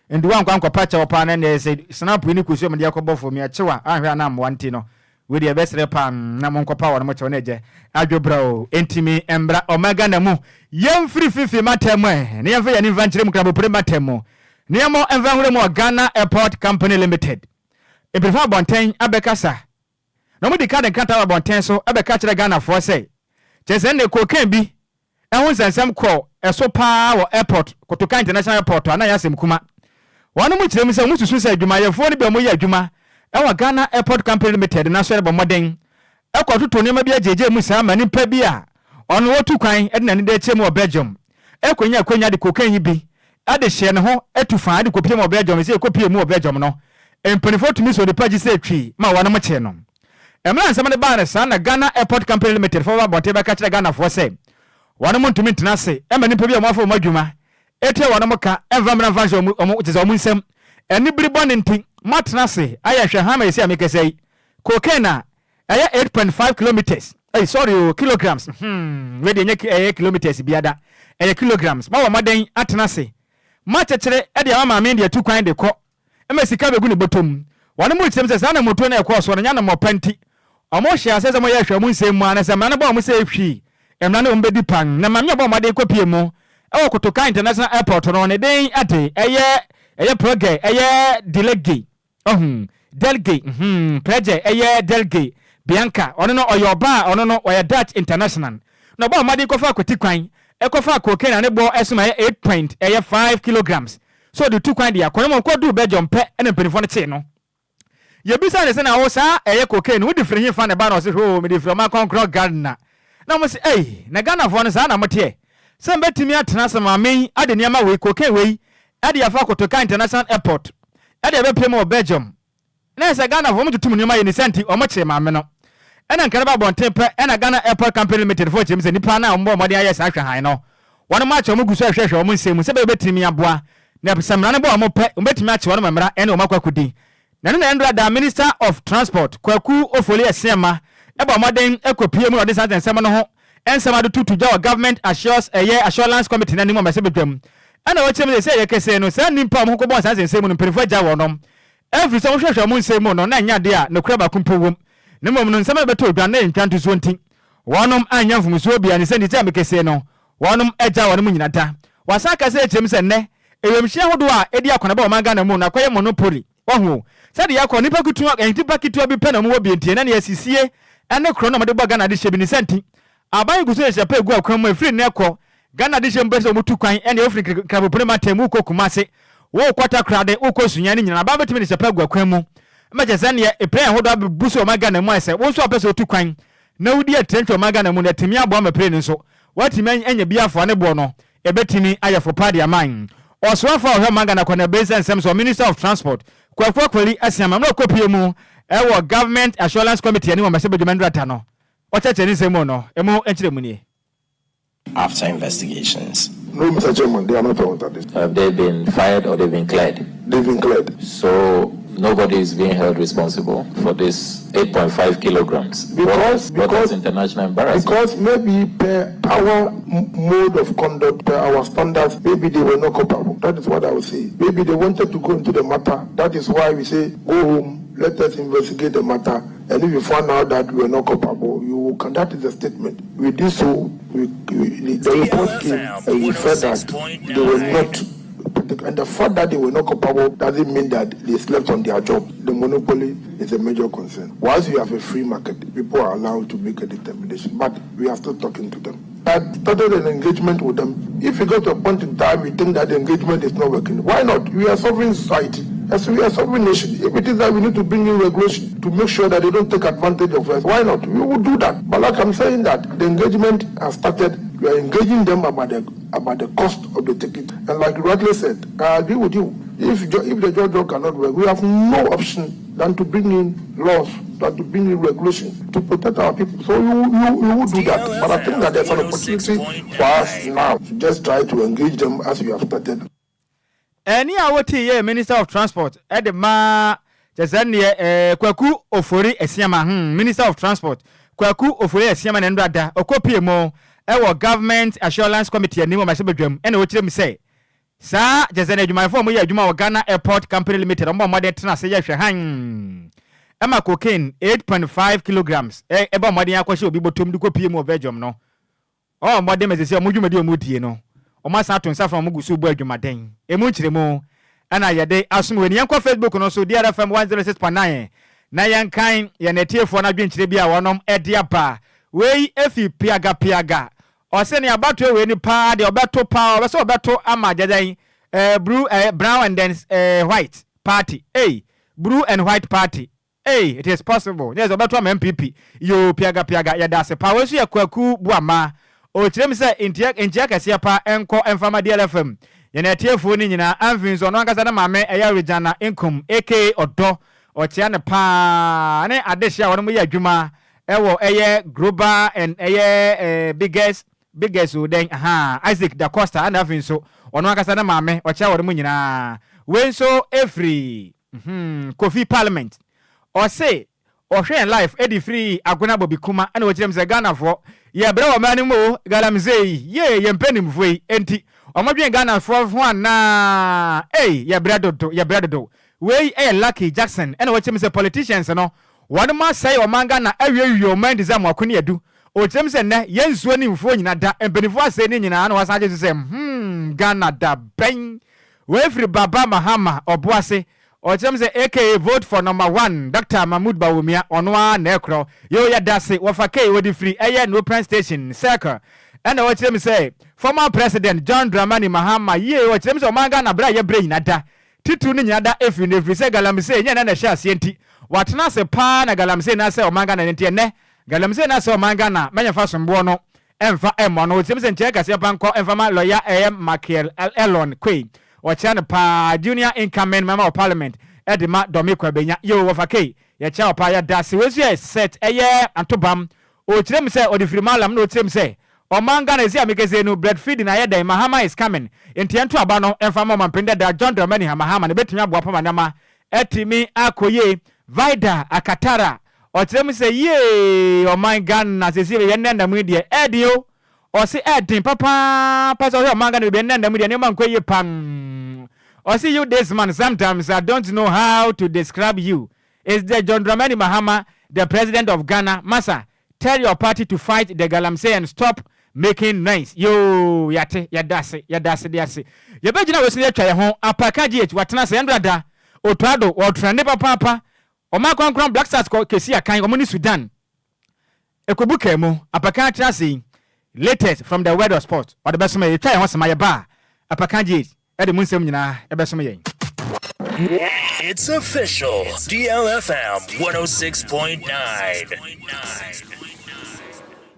ndu wan kwa pecture pa na na say snap ni kusu me de akobofo me achewa ahwe na amwanti no we de besre pan na mo nkopa wo mo chewo na je adwobrao entimi embra omega na mu yem fifi matem ne yem fa ya ni vanchire mu krabo pre matem Niamo envanhure mo Ghana Airport Company Limited. Eprefa bonten abekasa. No mo dika de kanta bonten so abeka kire Ghana for say. Chese ne koken bi. Ehun sansam call eso pa wo airport Kotoka International Airport ana yasem kuma. Wanu mu kire mu se mususu se adwumayefo ne be mo ye adwuma. Ewa Ghana Airport Company Limited na so be moden. Ekototo ne ma bi ajeje mu sa ma nipa bi a ono wotu kwan e na ne de chemu o Belgium. Akwanya de koken bi. Ade hye ne ho etufa ade kopie mo Belgium se kopie mu Belgium no empanifo tumi so de pagi se twi ma wana mo che no emra nsam de ba ne sa na Ghana Airport Company Limited for bote be ka kire Ghana for se wana mo ntumi ntena se e ma nipa bi mo afọ mo adwuma etie wana mo ka environment vanjo mo tiza mo nsem eni biri bon ntin matena se aya hwe ha ma esi amekesei kokena aya 8.5 kilometers sorry kilograms we de nye kilometers biada kilograms ma wa maden atena se machechere e de ama me de tu kwan de ko e ma sika begu ne botom wone mu kyem se sa na moto na e ko so nya na mo panti omo hye ase se mo ye hwe mu nsem mu ana se ma na ba mo se hwi emna na mo bedi pan na ma me ba mo de kopie mu e wo Kotoka International Airport no ne den ade eye proge eye delegate delegate proje eye delegate Bianca ono no oyoba ono no oya Dutch international no ba madi ko fa kwati kwan e ko fa cocaine ne bo esuma 8.5 kilograms so the two kwan dia kono ko du Belgium pe ene penifo ne te no ye bisa ne se na wo sa eye cocaine wo different hin fa ne ba no se ho me different ma konkro Ghana na mo se na Ghana fo ne sa na mote se mbetimi atena se ma men ade niam we cocaine we ade afa kotoka international airport ade be pem o Belgium na se Ghana fo mo tutum niam ye ni senti o mo che ma me no ena nkana ba bonten pe ena Ghana Airport Company Limited fo chem se nipa na mbo mode aye sa hwe han no wonu ma che mo guso hwehwe o mo nsemu se be betimi aboa na samra ne bo mo pe o betimi ache wonu mamra ena o makwakudi na ne ndra da Minister of Transport Kwaku Ofoli Esema e ba moden ekopie mu ode santen sema no ho ensema do tutu ja government assures assurance committee na ni mo mese bedwam ena wo chem se ye kese no sa nimpa mo ko bon santen semu no perifo ja wonom every so hwehwe mo nsemu no na nya de a no kura ba kumpowom ne mom no nsema beto odwan na ntwanto so nti wonom anya mfumuso bia ne se ndi ta mekese no wonom eja wonom nyina da wasaka se chem se ne ewemhia hodo a edi akona ba o manga na mu na kwaye monopoly wahu sade yakọ nipa kutu entipa kitu abi pe na mu obi entie na ne asisie ene kro na mode bo Ghana de hye bi ne senti aban guso hye pe gu akwan mu afiri ne ekọ Ghana de hye mbese omutu kwan ene ofiri krabopone matemu ko kumase wo kwata krade ukosunya ne nyina ba betime ne hye pe gu akwan mu maje sane e pre hodo abi buso ma Ghana mu ase wo so apese otu kwan na wudi atentwa ma Ghana mu na temi abo ma pre ne so watimi enya biafo ne bo no e betimi ayefo padi aman oswafa ohwe ma Ghana kwana base nsem so Minister of Transport Kwaku Kwali asiama no kopie mu ewo Government Assurance Committee ani wo mase bedwamandra no ocheche ni semo no emu enchire mu ni after investigations. No, Mr. Chairman, they are not aware of this. Have they been fired or they've been cleared? They've been cleared. So nobody is being held responsible for this 8.5 kilograms. Because international embarrassment. Because maybe per our mode of conduct, per our standards, maybe they were not culpable. That is what I would say. Maybe they wanted to go into the matter. That is why we say, go home, let us investigate the matter. And if you find out that we are not culpable, you can. That is the statement. We did so. The report came and we said that they were not. And the fact that they were not culpable doesn't mean that they slept on their job. The monopoly is a major concern. Once you have a free market, people are allowed to make a determination. But we are still talking to them. I started an engagement with them. If you go to a point in time, we think that the engagement is not working. Why not? We are a sovereign society. As we are a sovereign nation. If it is that we need to bring in regulation to make sure that they don't take advantage of us, why not? We will do that. But like I'm saying that the engagement has started. We are engaging them about the cost of the ticket. And like you rightly said, I agree with you. If the judge cannot work, we have no option than to bring in laws, than to bring in regulations to protect our people. So you will do that. But I think that there's an opportunity for us now to just try to engage them as we have started. Any awoti Minister of Transport edema jazanie Kwaku Ofori Esiama Minister of Transport Kwaku Ofori Esiama nendada okopie mo ewo Government Assurance Committee ani mo masebedwam ene wo kire mi say sa jazanie adwuma fo mo ye adwuma wo Ghana Airport Company Limited mo modern tena se ye hwe han ema cocaine 8.5 kilograms eba modern akwahye obi botom du kopie mo Belgium no oh modern mesese mo dwumadi o mudie no o ma sa atonsa from mugusu bu adwumaden emu kiremu ana yede asum weni yanko Facebook no so DLFM 106.9 na yankan ye netiefo na dwenkire bia wonom ediapa wei efi piaga o se ne abato we ni pa de obeto pa o se obeto ama jajan brown and then white party blue and white party it is possible yes obeto am MPP yo piaga ya da se pa we so ya Kwaku buama o kirem se entia kase pa enko enfama DLFM ye na tiefo ni nyina amfinso no ankasa na mame eya regana income aka odo o chia ne pa ne adehia wono mo ya adwuma ewo eye global and eye biggestuden Isaac da Costa and afinso ono ankasa na mame o chia wono mo nyina wenso every Kofi Parliament o say o hwe life edi free agona bobi kuma ana wo kirem se Ghana fo ye bra wo mani mo galamzei ye mpenim foi enti o modwen Ghana fo ho na ye bra dodo we Lucky Jackson ana wo kirem se politicians no won ma say o manga na awie o man desam akoni adu o kirem se na ye nsuo ni mfo nyina da empenifo ase ni nyina na wasaje se Ghana da ben we free baba mahama oboase or say aka vote for number 1 Dr. Mahmoud Bawumia onwa nekro yo ya dase wafake wodi free no prime station circle and what them say former president John Dramani Mahama ye what them say omanga na bra ye brain nada titu ni nyada efi ne free say galamse nya na sha asienti watena se pa na galamse na say omanga na ntie ne galamse na say omanga na menya fa sombo no emfa emo no what them say nche kase panko emfa ma lawyer Michael Elon Quay Wachana pa junior incoming member of parliament Edima Domiko Benya yo wafake ya cha pa ya dasi wezu set eye antobam o tirem say o di frimalam no tirem say o manga na ezi amekeze no bread feed na yeda Mahama is coming entianto aba no emfa mama mpende da John Dramani Mahama na betumi aboa pa manama etimi akoye vida akatara o tirem say ye o my gun na sesi ye nenda mu de edio o si edin papa so o manga na be nenda mu de ne man koye pam or see you this man, sometimes I don't know how to describe you. Is the John Dramani Mahama, the president of Ghana? Massa, tell your party to fight the Galamsey and stop making noise. Yo, yate, yadase. You bet you know what's in your home. Apakaji, watana sendrada, Otrado, or Traneba Papa, or Macron Black Stars Kesia Kind of Sudan. Ekobukemo, Apakaji, latest from the weather sport, or the best way you try once my bar. Apakaji. It's official. DLFM 106.9.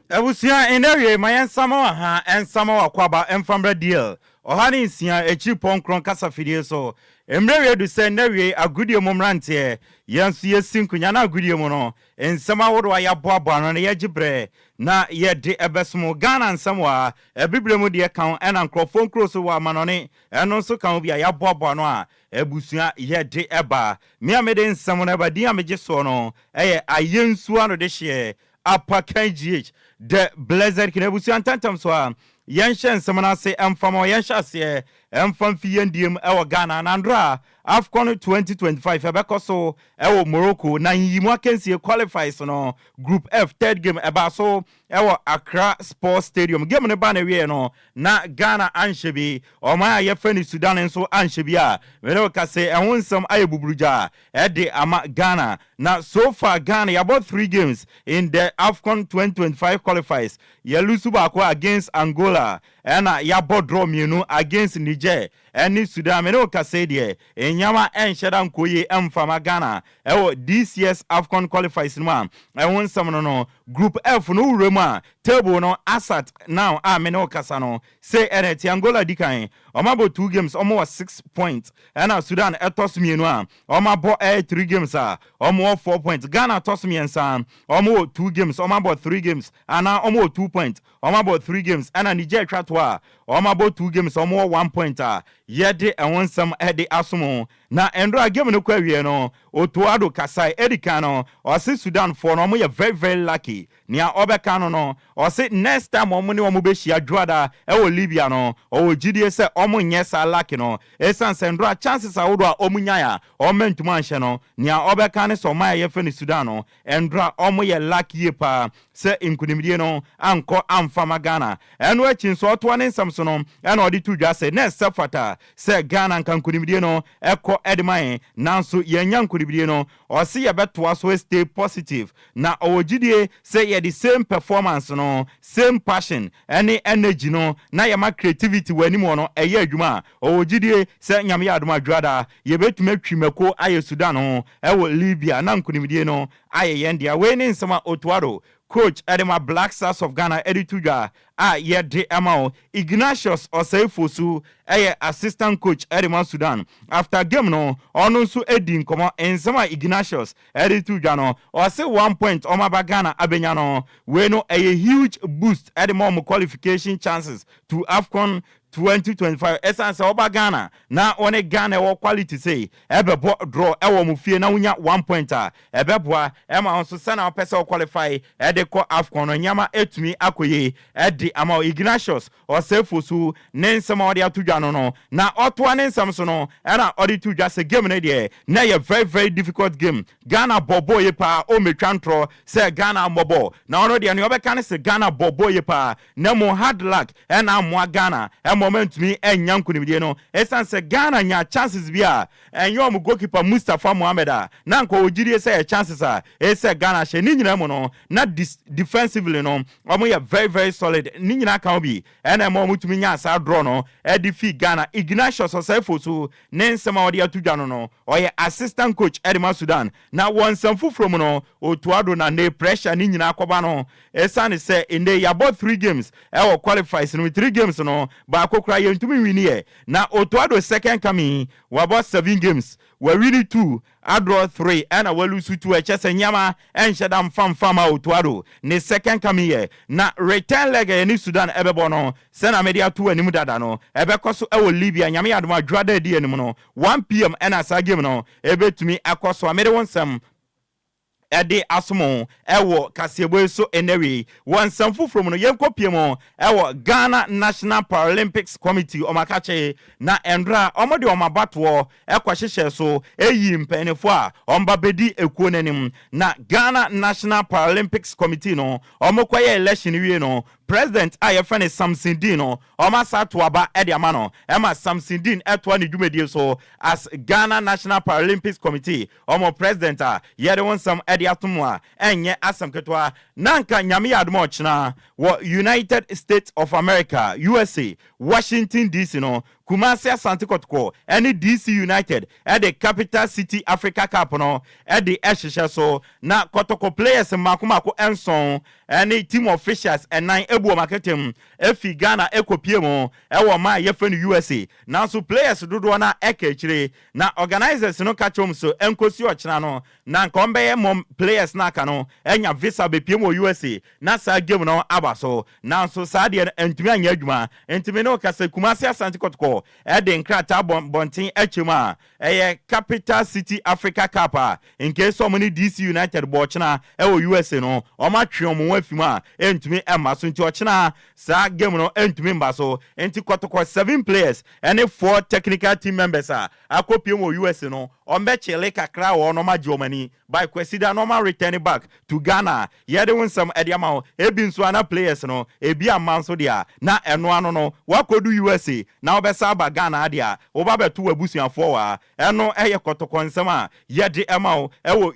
Ebusia enere mayen Samoa ha en Samoa kwaba enfamra deal. Ohani nsia echi ponkron kasa fidie so. Emre du se newe agudie momrante yansu yesinkunya na agudie mo no. Ensama wodo ya boabo no ye gibre na ye de ebesmo Ghana nsamwa ebiblemu de kan ena nkrofon kroso wa manone eno nso kan bia ya boabo no a ebusua ye de eba me amede nsam na badi amege so no eye ayensu ano de hye apakan gh the blessed kinebusu antantam so a yenshen semana se emfamo yensha se emfam fiendiem ewo Ghana na ndra AFCON 2025 ebekoso ewo Morocco na yimu akensie qualifies no group F third game eba so ewo Accra Sports Stadium game ne ba na wie no na Ghana anshebi o ma ye fani Sudan nso anshebi a we ka se ehonsam ayebubruja ede ama Ghana na so far Ghana ya bought 3 games in the AFCON 2025 qualifies ye lose ba against Angola and ya bought draw mienu against Niger and Sudan me ka se de enyama enhyeda nkoye emfama Ghana ewo this year's AFCON qualifiers no ehonsam no group F no urema table no asat now me no kasa no say enet Angola dikan omabo 2 games omo 6 points and Sudan etos mienu omabo 3 games omo 4 points Ghana tos miensa omo 2 games omabo 3 games and omo 2 points omabo 3 games and Niger twatwa omabo 2 games omo 1 point yede ehonsam ede asomo na endro game no kwawie no otuado kasai edikano o se Sudan for no mo very very lucky nia obeka no o se next time omo ni omo be hia dwada e Libya no o gidie se omo nyesa lucky no esan sendro chances awodo a omo nyaya o mentuma nhye no nia obeka ne so ma ye fe ni Sudan no endro omo ye lucky pa se inkunimdie no anko amfama Ghana eno achi so oto ne nsam no e na odi tudwa se next sefata se Ghana nkan kunimdie no eko edman nanso yenya nkunimdie no o se ye beto so stay positive na owogidie se ye the same performance no same passion any energy no na ye ma creativity wani mo no eye adwuma owogidie se nyame ya adwuma dwada ye betuma twimako aye Sudan no ewo Libya na nkunimdie no aye yendia we ni nsema otuaro coach Edema Black Stars of Ghana edituja yede amao Ignatius Oseifosu assistant coach Edema Sudan after game no onu nso edi nkomo ensema Ignatius edituja no o say 1 point omaba Ghana abenya no we no a huge boost Edema qualification chances to AFCON 2025 essence oba Ghana na one Ghana wo quality say ebebo draw ewo mu fie na wunya 1 point ebeboa ema onso sana opese qualify edeko AFCON no nyama etumi akoye edi ama Ignatius Oseifosu nensema odi atudwa no na otwa nensam so no na odi tudwa se game na de na ye very very difficult game Ghana bobo ye pa o metwantro se Ghana mobo na ono de ne obeka ne se Ghana bobo ye pa na mo hard luck na mo Ghana moment me enyanku ni no esan se Ghana nya chances bia enyom goalkeeper Mustafa Mohamed na nko ogiri say chances say Ghana she ni nyina mo no na defensively no omo ya very solid ni nyina kan bi ena mo mutumi nya asa draw no defeat Ghana. Ignatius Osefo so nensema odi atudwa no oye assistant coach Edema Sudan na wonsamfu from no otuado na ne pressure ni nyina akoba no esane say in the about 3 games e qualifies no 3 games no ba akokra yentumi wini na otuado second coming we about 7 games we really 2 I draw 3 and I will lose 2 chese nyama and shadam fama otuado ne second coming here na return leg ni Sudan ebebo no sena media 2 animu dada no ebe koso e wo Libya nyame adoma dwada di animu no 1 PM and asa game no ebe tumi akoso amede wonsam ede asomo ewo kasebo so enewe wonsamfu from no yenkopiem ewo Ghana National Paralympics Committee omakache na endra omode omabato ekwahyehe so eyi mpanefo a omba bedi ekuo nanim na Ghana National Paralympics Committee no omokoye election wie no President ayefane Samson Din no omasa to aba ede amano ema Samson Din etwa ne dwumedie so as Ghana National Paralympics Committee omo president yede wonsam atumwa enye asam ketwa nanka nyame yadmo ochina wo United States of America USA Washington DC no Kumasi Asante Kotoko any DC United at the capital city Africa Cup no at the Eshisha so na Kotoko players makumako enson any team officials and 9 ebu marketing efi Ghana ekopiemo ewo ma yefeni USA now so players dodo na ekechire na organizers no kachom so enkosi ochina no na nkombe mom players na kano enya visa bepiemo USA na sa game no abaso now so sa de entumi anya adwuma entumi no kase Kumasi Asante Kotoko Eden Krata Bontin Echima, Capital City Africa Kappa, in case so many DC United Bochina, USA no, or Matrium Wefima, and to me Emma Sunto China, Sa Gamono, and to me Basso, and to Kotoko 7 players, and 4 technical team members are Akopimo USA no, or Meche Leka Crow or Noma Germany, by Quesida Noma returning back to Ghana, Yadwin some Ediamao, Ebin Swana players no, Ebia Mansodia, na and no, what could do USA, now Besaba Ghana adia, Obabe to a busian forward, and no air Kotoko nsema, Yadi Amao, Ewo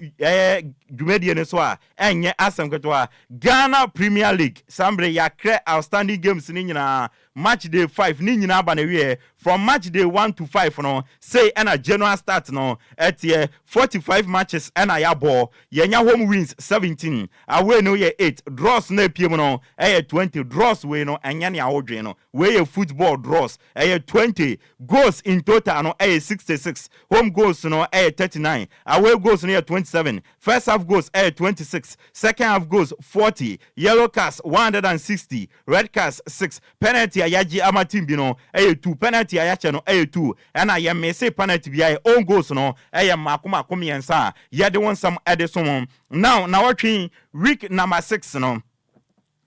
Dumedian Swa, and ye Asam Katwa, Ghana Premier League, Sambre Yakre outstanding games Nina, match day 5, Nina Banewe, from match day 1 to 5, no, say, and a general start, no, at ye 45 matches, and a yabo, Yenya home wins 17, away no ye 8, draws ne Piemono, 20, draws way no, and Yanya Odreno, way football draws, 20, goals in total, no, 66, home goals, no, 39, away goals near 27, first half goals, 26, second half goals, 40, yellow cards, 160, red cards, 6, penalty, ayaji amatimbino, 2, penalty, ayachano, 2, and I am say penalty, be own goals, no, makuma kumiensa, yadi want some Edison. Now, watching week number 6, no.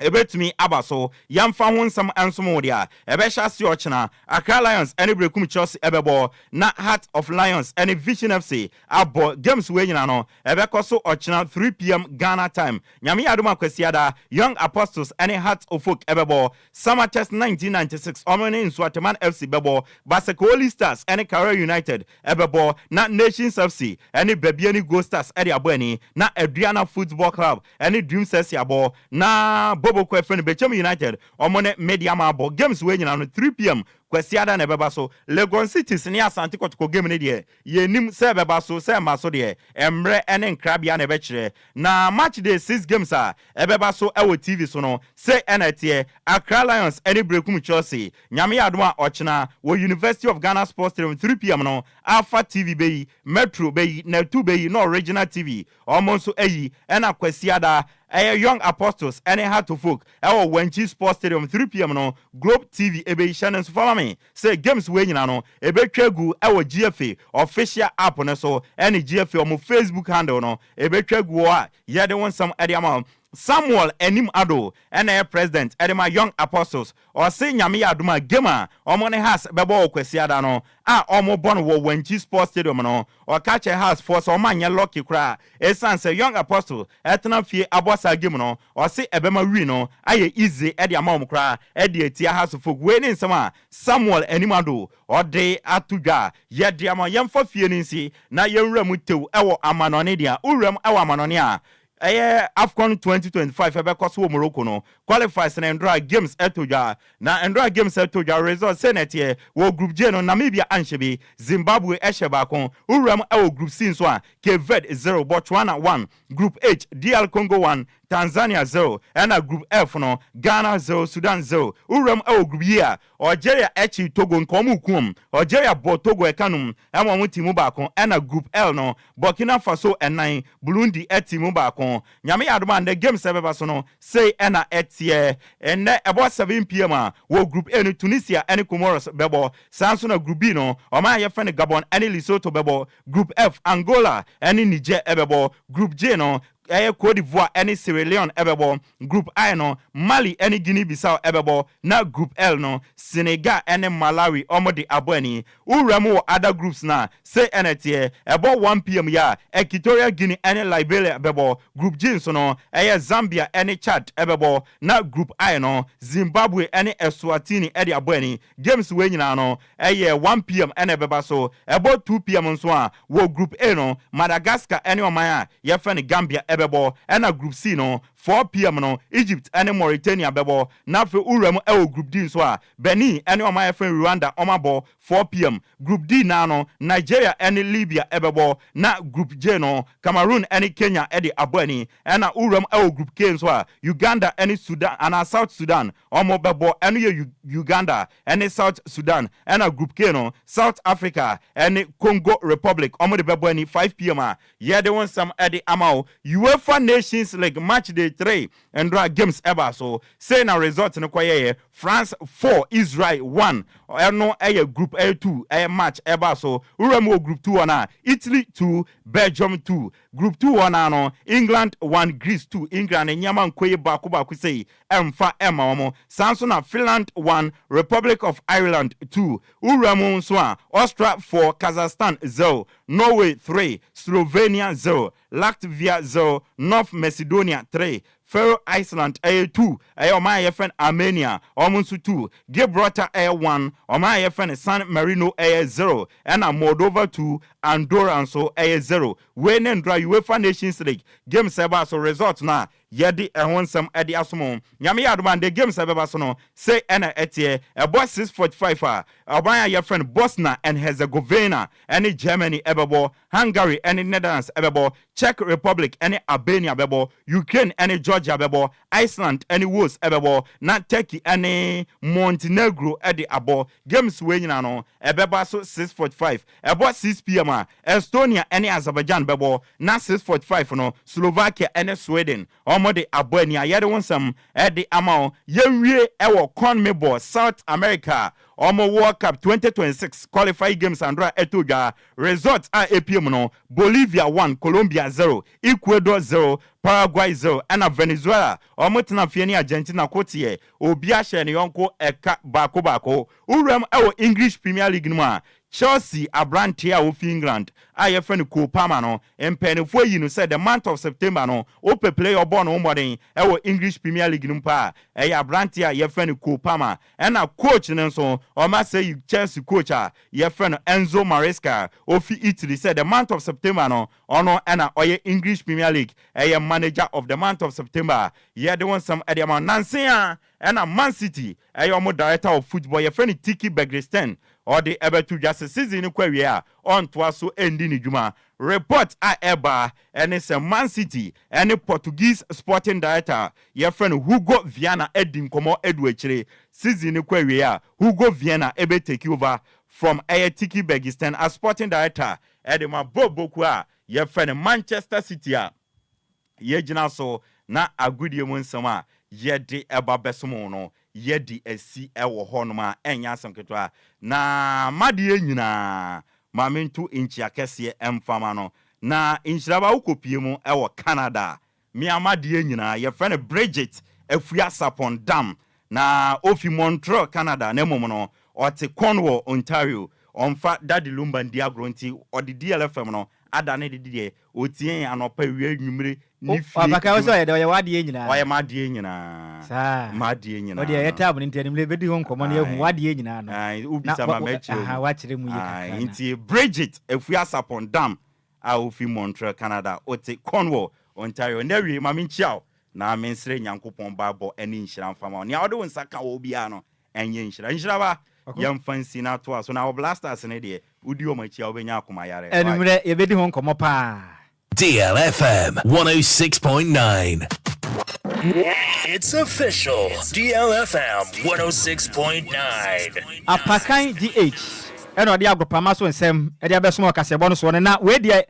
Ebetumi abaso yamfa honsam ansomodia ebesha si ochina Accra Lions any brekum Chelsea ebebo na Heart of Lions any Vision FC abo games we nyina no ebekoso ochina 3 PM Ghana time nyame adoma kwasiada Young Apostles any Heart of Folk ebebo Summer Test 1996 omene Nswateman FC bebo Basekoli Stars any Career United ebebo na Nations FC any Bebiani Go Stars edi aboni na Adriana Football Club any Dreams FC abo na Bobo Kwefren Bechem United omone media mabo games we nyina no 3 PM kwasiada na beba so Legon Cities ni Asante Kotoko game ne de yenim se beba so se maso de emre ene nkrabia na bechire na match day 6 games ebeba so ewo TV so no se enetie Accra Lions any brekum Chelsea nyame adoma ochina wo University of Ghana Sports Stadium 3 PM no Alpha TV beyi Metro beyi na 2 beyi no Original TV omonso eyi ena kwasiada Young Apostles any Heart to Folk Wenchi Sports Stadium 3 PM no Globe TV ebe Shannon so follow me say games we nyina no ebe twegu GFA official app no so any GFA on Facebook handle no ebe twegu a yede won some ade amount Samuel Enim Ado ene president edema young apostles or say nyame aduma gema omone has bebo okwesiada no a omo bon wo Wenchi Sports Stadium no or catch a house for so manya lucky cry esan say young apostle etna fie abosa game no or say ebema wi no aye easy e dia mam cry e dia tia house folk we ni nsema Samuel Enim Ado or de atuga ye dia ma yemfa fie ni nsi na yenwura mu tew ewo amanone dia uwram ewo amanone a AFCON 2025 ebekọsọ Morocco no qualifies na Endura Games etoja na Endura Games etoja result senate wo group J no Namibia anhyebi Zimbabwe ehye uram group C nso a Cape Verde 0 Botswana 1 group H DL Congo 1 Tanzania 0 and a group F no Ghana 0 Sudan 0 uram group E a Algeria echi Togo nkomu kum Algeria bo Togo ekanum ema mu timu baako and a group L no Burkina Faso 9 Burundi etimu baako nyame adoma the game sebeba so no say ena etie ene about 7 p.m. wo group A no Tunisia and Comoros bebo sanso na group B no o ma ye fene Gabon and Lesotho bebo group F Angola and Niger ebebo group J no Cote d'Ivoire any Sierra Leone ebebo group I no Mali any Guinea Bissau ebebo na group L no Senegal any Malawi omodi aboni uramu other groups na say enetie about 1 p.m. ya Equatorial Guinea any Liberia ebebo group G so no Zambia any Chad ebebo na group I no Zimbabwe any Eswatini edi aboni games we nyina no 1 p.m. any ebeba so about 2 p.m. nso a wo group A no Madagascar any omaya ye fene Gambia ebebo and a group C no 4 p.m. no Egypt and Mauritania bebo na fe uram group D so a Benin and my friend Rwanda omabo 4 p.m. group D na no Nigeria and Libya ebebo na group J no Cameroon and Kenya edi abani and a uram group K so a Uganda and Sudan and South Sudan omo bebo and Uganda and South Sudan and a group K no South Africa and Congo Republic omo de bebo any 5 p.m. yeah they want some edi amao UEFA Nations League match day 3 and games ever so say na result no kwaye France 4 Israel 1 no group A2 match ever so uramo group 2 na Italy 2 Belgium 2 group 2 1 no England 1 Greece 2 England nyama nkoye baako say emfa ema omo sanso na Finland 1 Republic of Ireland 2 uramo nso a Austria 4 Kazakhstan 0 Norway 3 Slovenia 0 Latvia 0 North Macedonia 3 Faroe Iceland 2 my friend Armenia almost 2 Gibraltar 1 my friend San Marino 0 and Moldova 2 Andorra so 0 when and dry UEFA Nations League game server so result na yedi ehonsam edi asomo nyame yadoman the game server so no say ena etie boss 645 obanya your friend Bosnia and Herzegovina any Germany ebebo Hungary any Netherlands ebebo Czech Republic any Albania bebo Ukraine any Georgia bebo Iceland any Wales ebebo na Turkey any Montenegro edi abo games we nyina no ebeba so 645 ebo 6 p.m. Estonia any Azerbaijan bebo na 645 no Slovakia any Sweden omode abo ani ayede wonsam edi amao yenwie ewo CONMEBOL South America Omo World Cup 2026 qualifying games andra etoja results are APM no Bolivia 1 Colombia 0 Ecuador 0 Paraguay 0 and Venezuela omo tena fieni Argentina kotie obi a hye ne yonko eka bako uram ewo English Premier League no a Chelsea abrantia of England I friend Kopama no empenifo yi no said the month of September no ope play your born omodin ewo English Premier League no pa abrantia ye friend Kopama and a coach nenso o ma say Chelsea coach ye friend Enzo Maresca of Italy said the month of September no ono and oye English Premier League manager of the month of September ye the one some ediama Nansia and a Man City mo director of football ye friend Tiki Begristan or the ever to just season query on twaso ending juma report eba and it's a Man City and a Portuguese sporting director your friend Hugo Viana Edin Komo Edwechre season query Hugo Viana ebe take over from Tiki Begistan as sporting director Edema Bobokwa your friend Manchester City ye jina so na agudie mu nsama ye de eba besomo no yedi esi ewo honoma enya asomketwa na made nyina mamentu inchi akese emfama no na Nhyiraba ukopie mu ewo Canada me amadie nyina your friend Bridget Efua Sapon Dam na ofi Montreal Canada na mom no ote Cornwall Ontario onfa Daddy Lumba ndi agronti or the DLFM no adane de otien anopa wie nwumre ni fie abaka wo so ye de wadie nyina oye madie nyina sa madie nyina odi ye tab ni ntani mle bedi hon komo na ehu wadie nyina no ai ubi sama mechi aha wa kire mu ye kaka nti Bridget Efua Sapon Dam a ofi Montreal Canada ote Cornwall Ontario na wie mami nchiao na mensre nyankopon babo eni nhira mfama ne ode wonsa ka wo bia no enye nhira ba yam fancy na to so na wo blasters ne de udi o machi a obenya akoma yare enumre ye bedi hon komo pa DLFM 106.9. It's official. DLFM 106.9. Apakan GH eno de agopama so nsem e de abeso mo kasebo no so ne na we de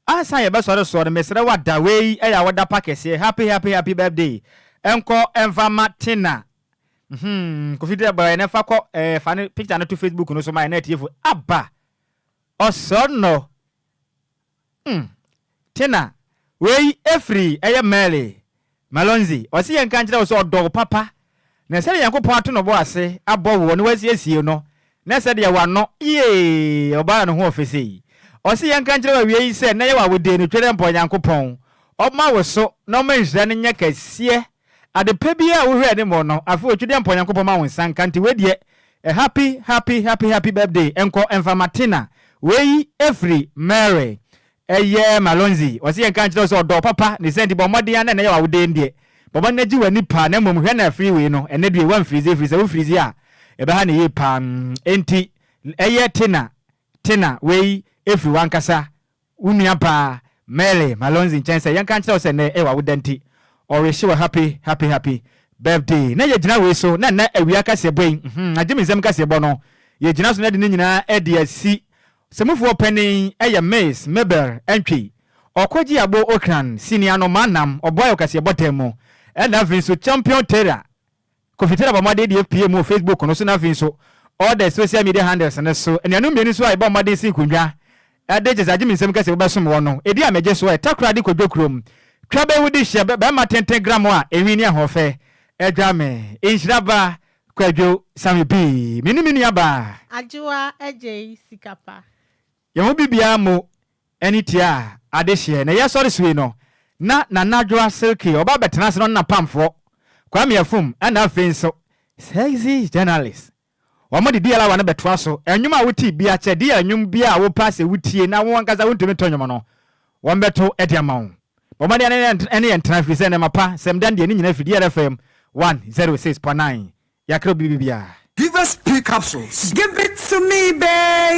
ansa ye beso so ne mesere wada we e ya wada pakese happy birthday enko enva matina kofide ba ne fa ko fa picture na to Facebook no so my net yefo aba osono tina we efri eye mele malonzi osi yen kanjira so odo papa na se yankopon ato no bo ase abo wo ne wasiesie no na se de wano ye oba no ho ofisi osi yen kanjira wa wie se na ye wa wode no twere mpo yankopon oma wo so na ma nhira ne nya kasie ade pebia wo hwe ne mo no afi otwede mpo yankopon ma won san kanti wedie happy birthday enko enfamatina we every Mary eye malonzi osi yen kanjira so odo papa ne senti bo modern na ye wa wode ndie baba na ji wani pa na mom hwe na freeway no ene de wan freeze wo freeze a ebe ha ne ye pa enti eye tina we every one kasa unua pa mele malonzi chance yan kan kire se ne e wa wodanti or we show happy birthday na ye gina we so na awia kase boy agime zem kase bo no ye gina so na de nyina e de asi semufo panin eye Miss Mabel Enquiries Okogyeabour Ocran senior no manam oboy kase botemo and na fin so champion terror kofitera ba made DFPM mo Facebook no so na fin so all the social media handles na so enuanu mienu so ai ba made sin kunwa adeje agime nsem kase bo som wo no edi ameje so e takra de kodwokrom twabe wudi hye ba ma 10 gram a enwini ahofe edwame Nhyiraba Kwadwo Sammy B mini aba ajiwa eje sikapa yemo bibia mo enitia adehye na yesori sui no na nadwa silky oba betena se no na pamfo kwa me afum ana afenso sexy journalist omo de dia la wa na betwa so enwuma wuti bia che dia enwum bia wo pass wutie na wo ankaza wuntumi tonwom no wo beto ediamon omo de ene entra fi se ne mapa semdan de ni nyina fi DLFM 106.9 yakro bibia give us P capsules give it to me babe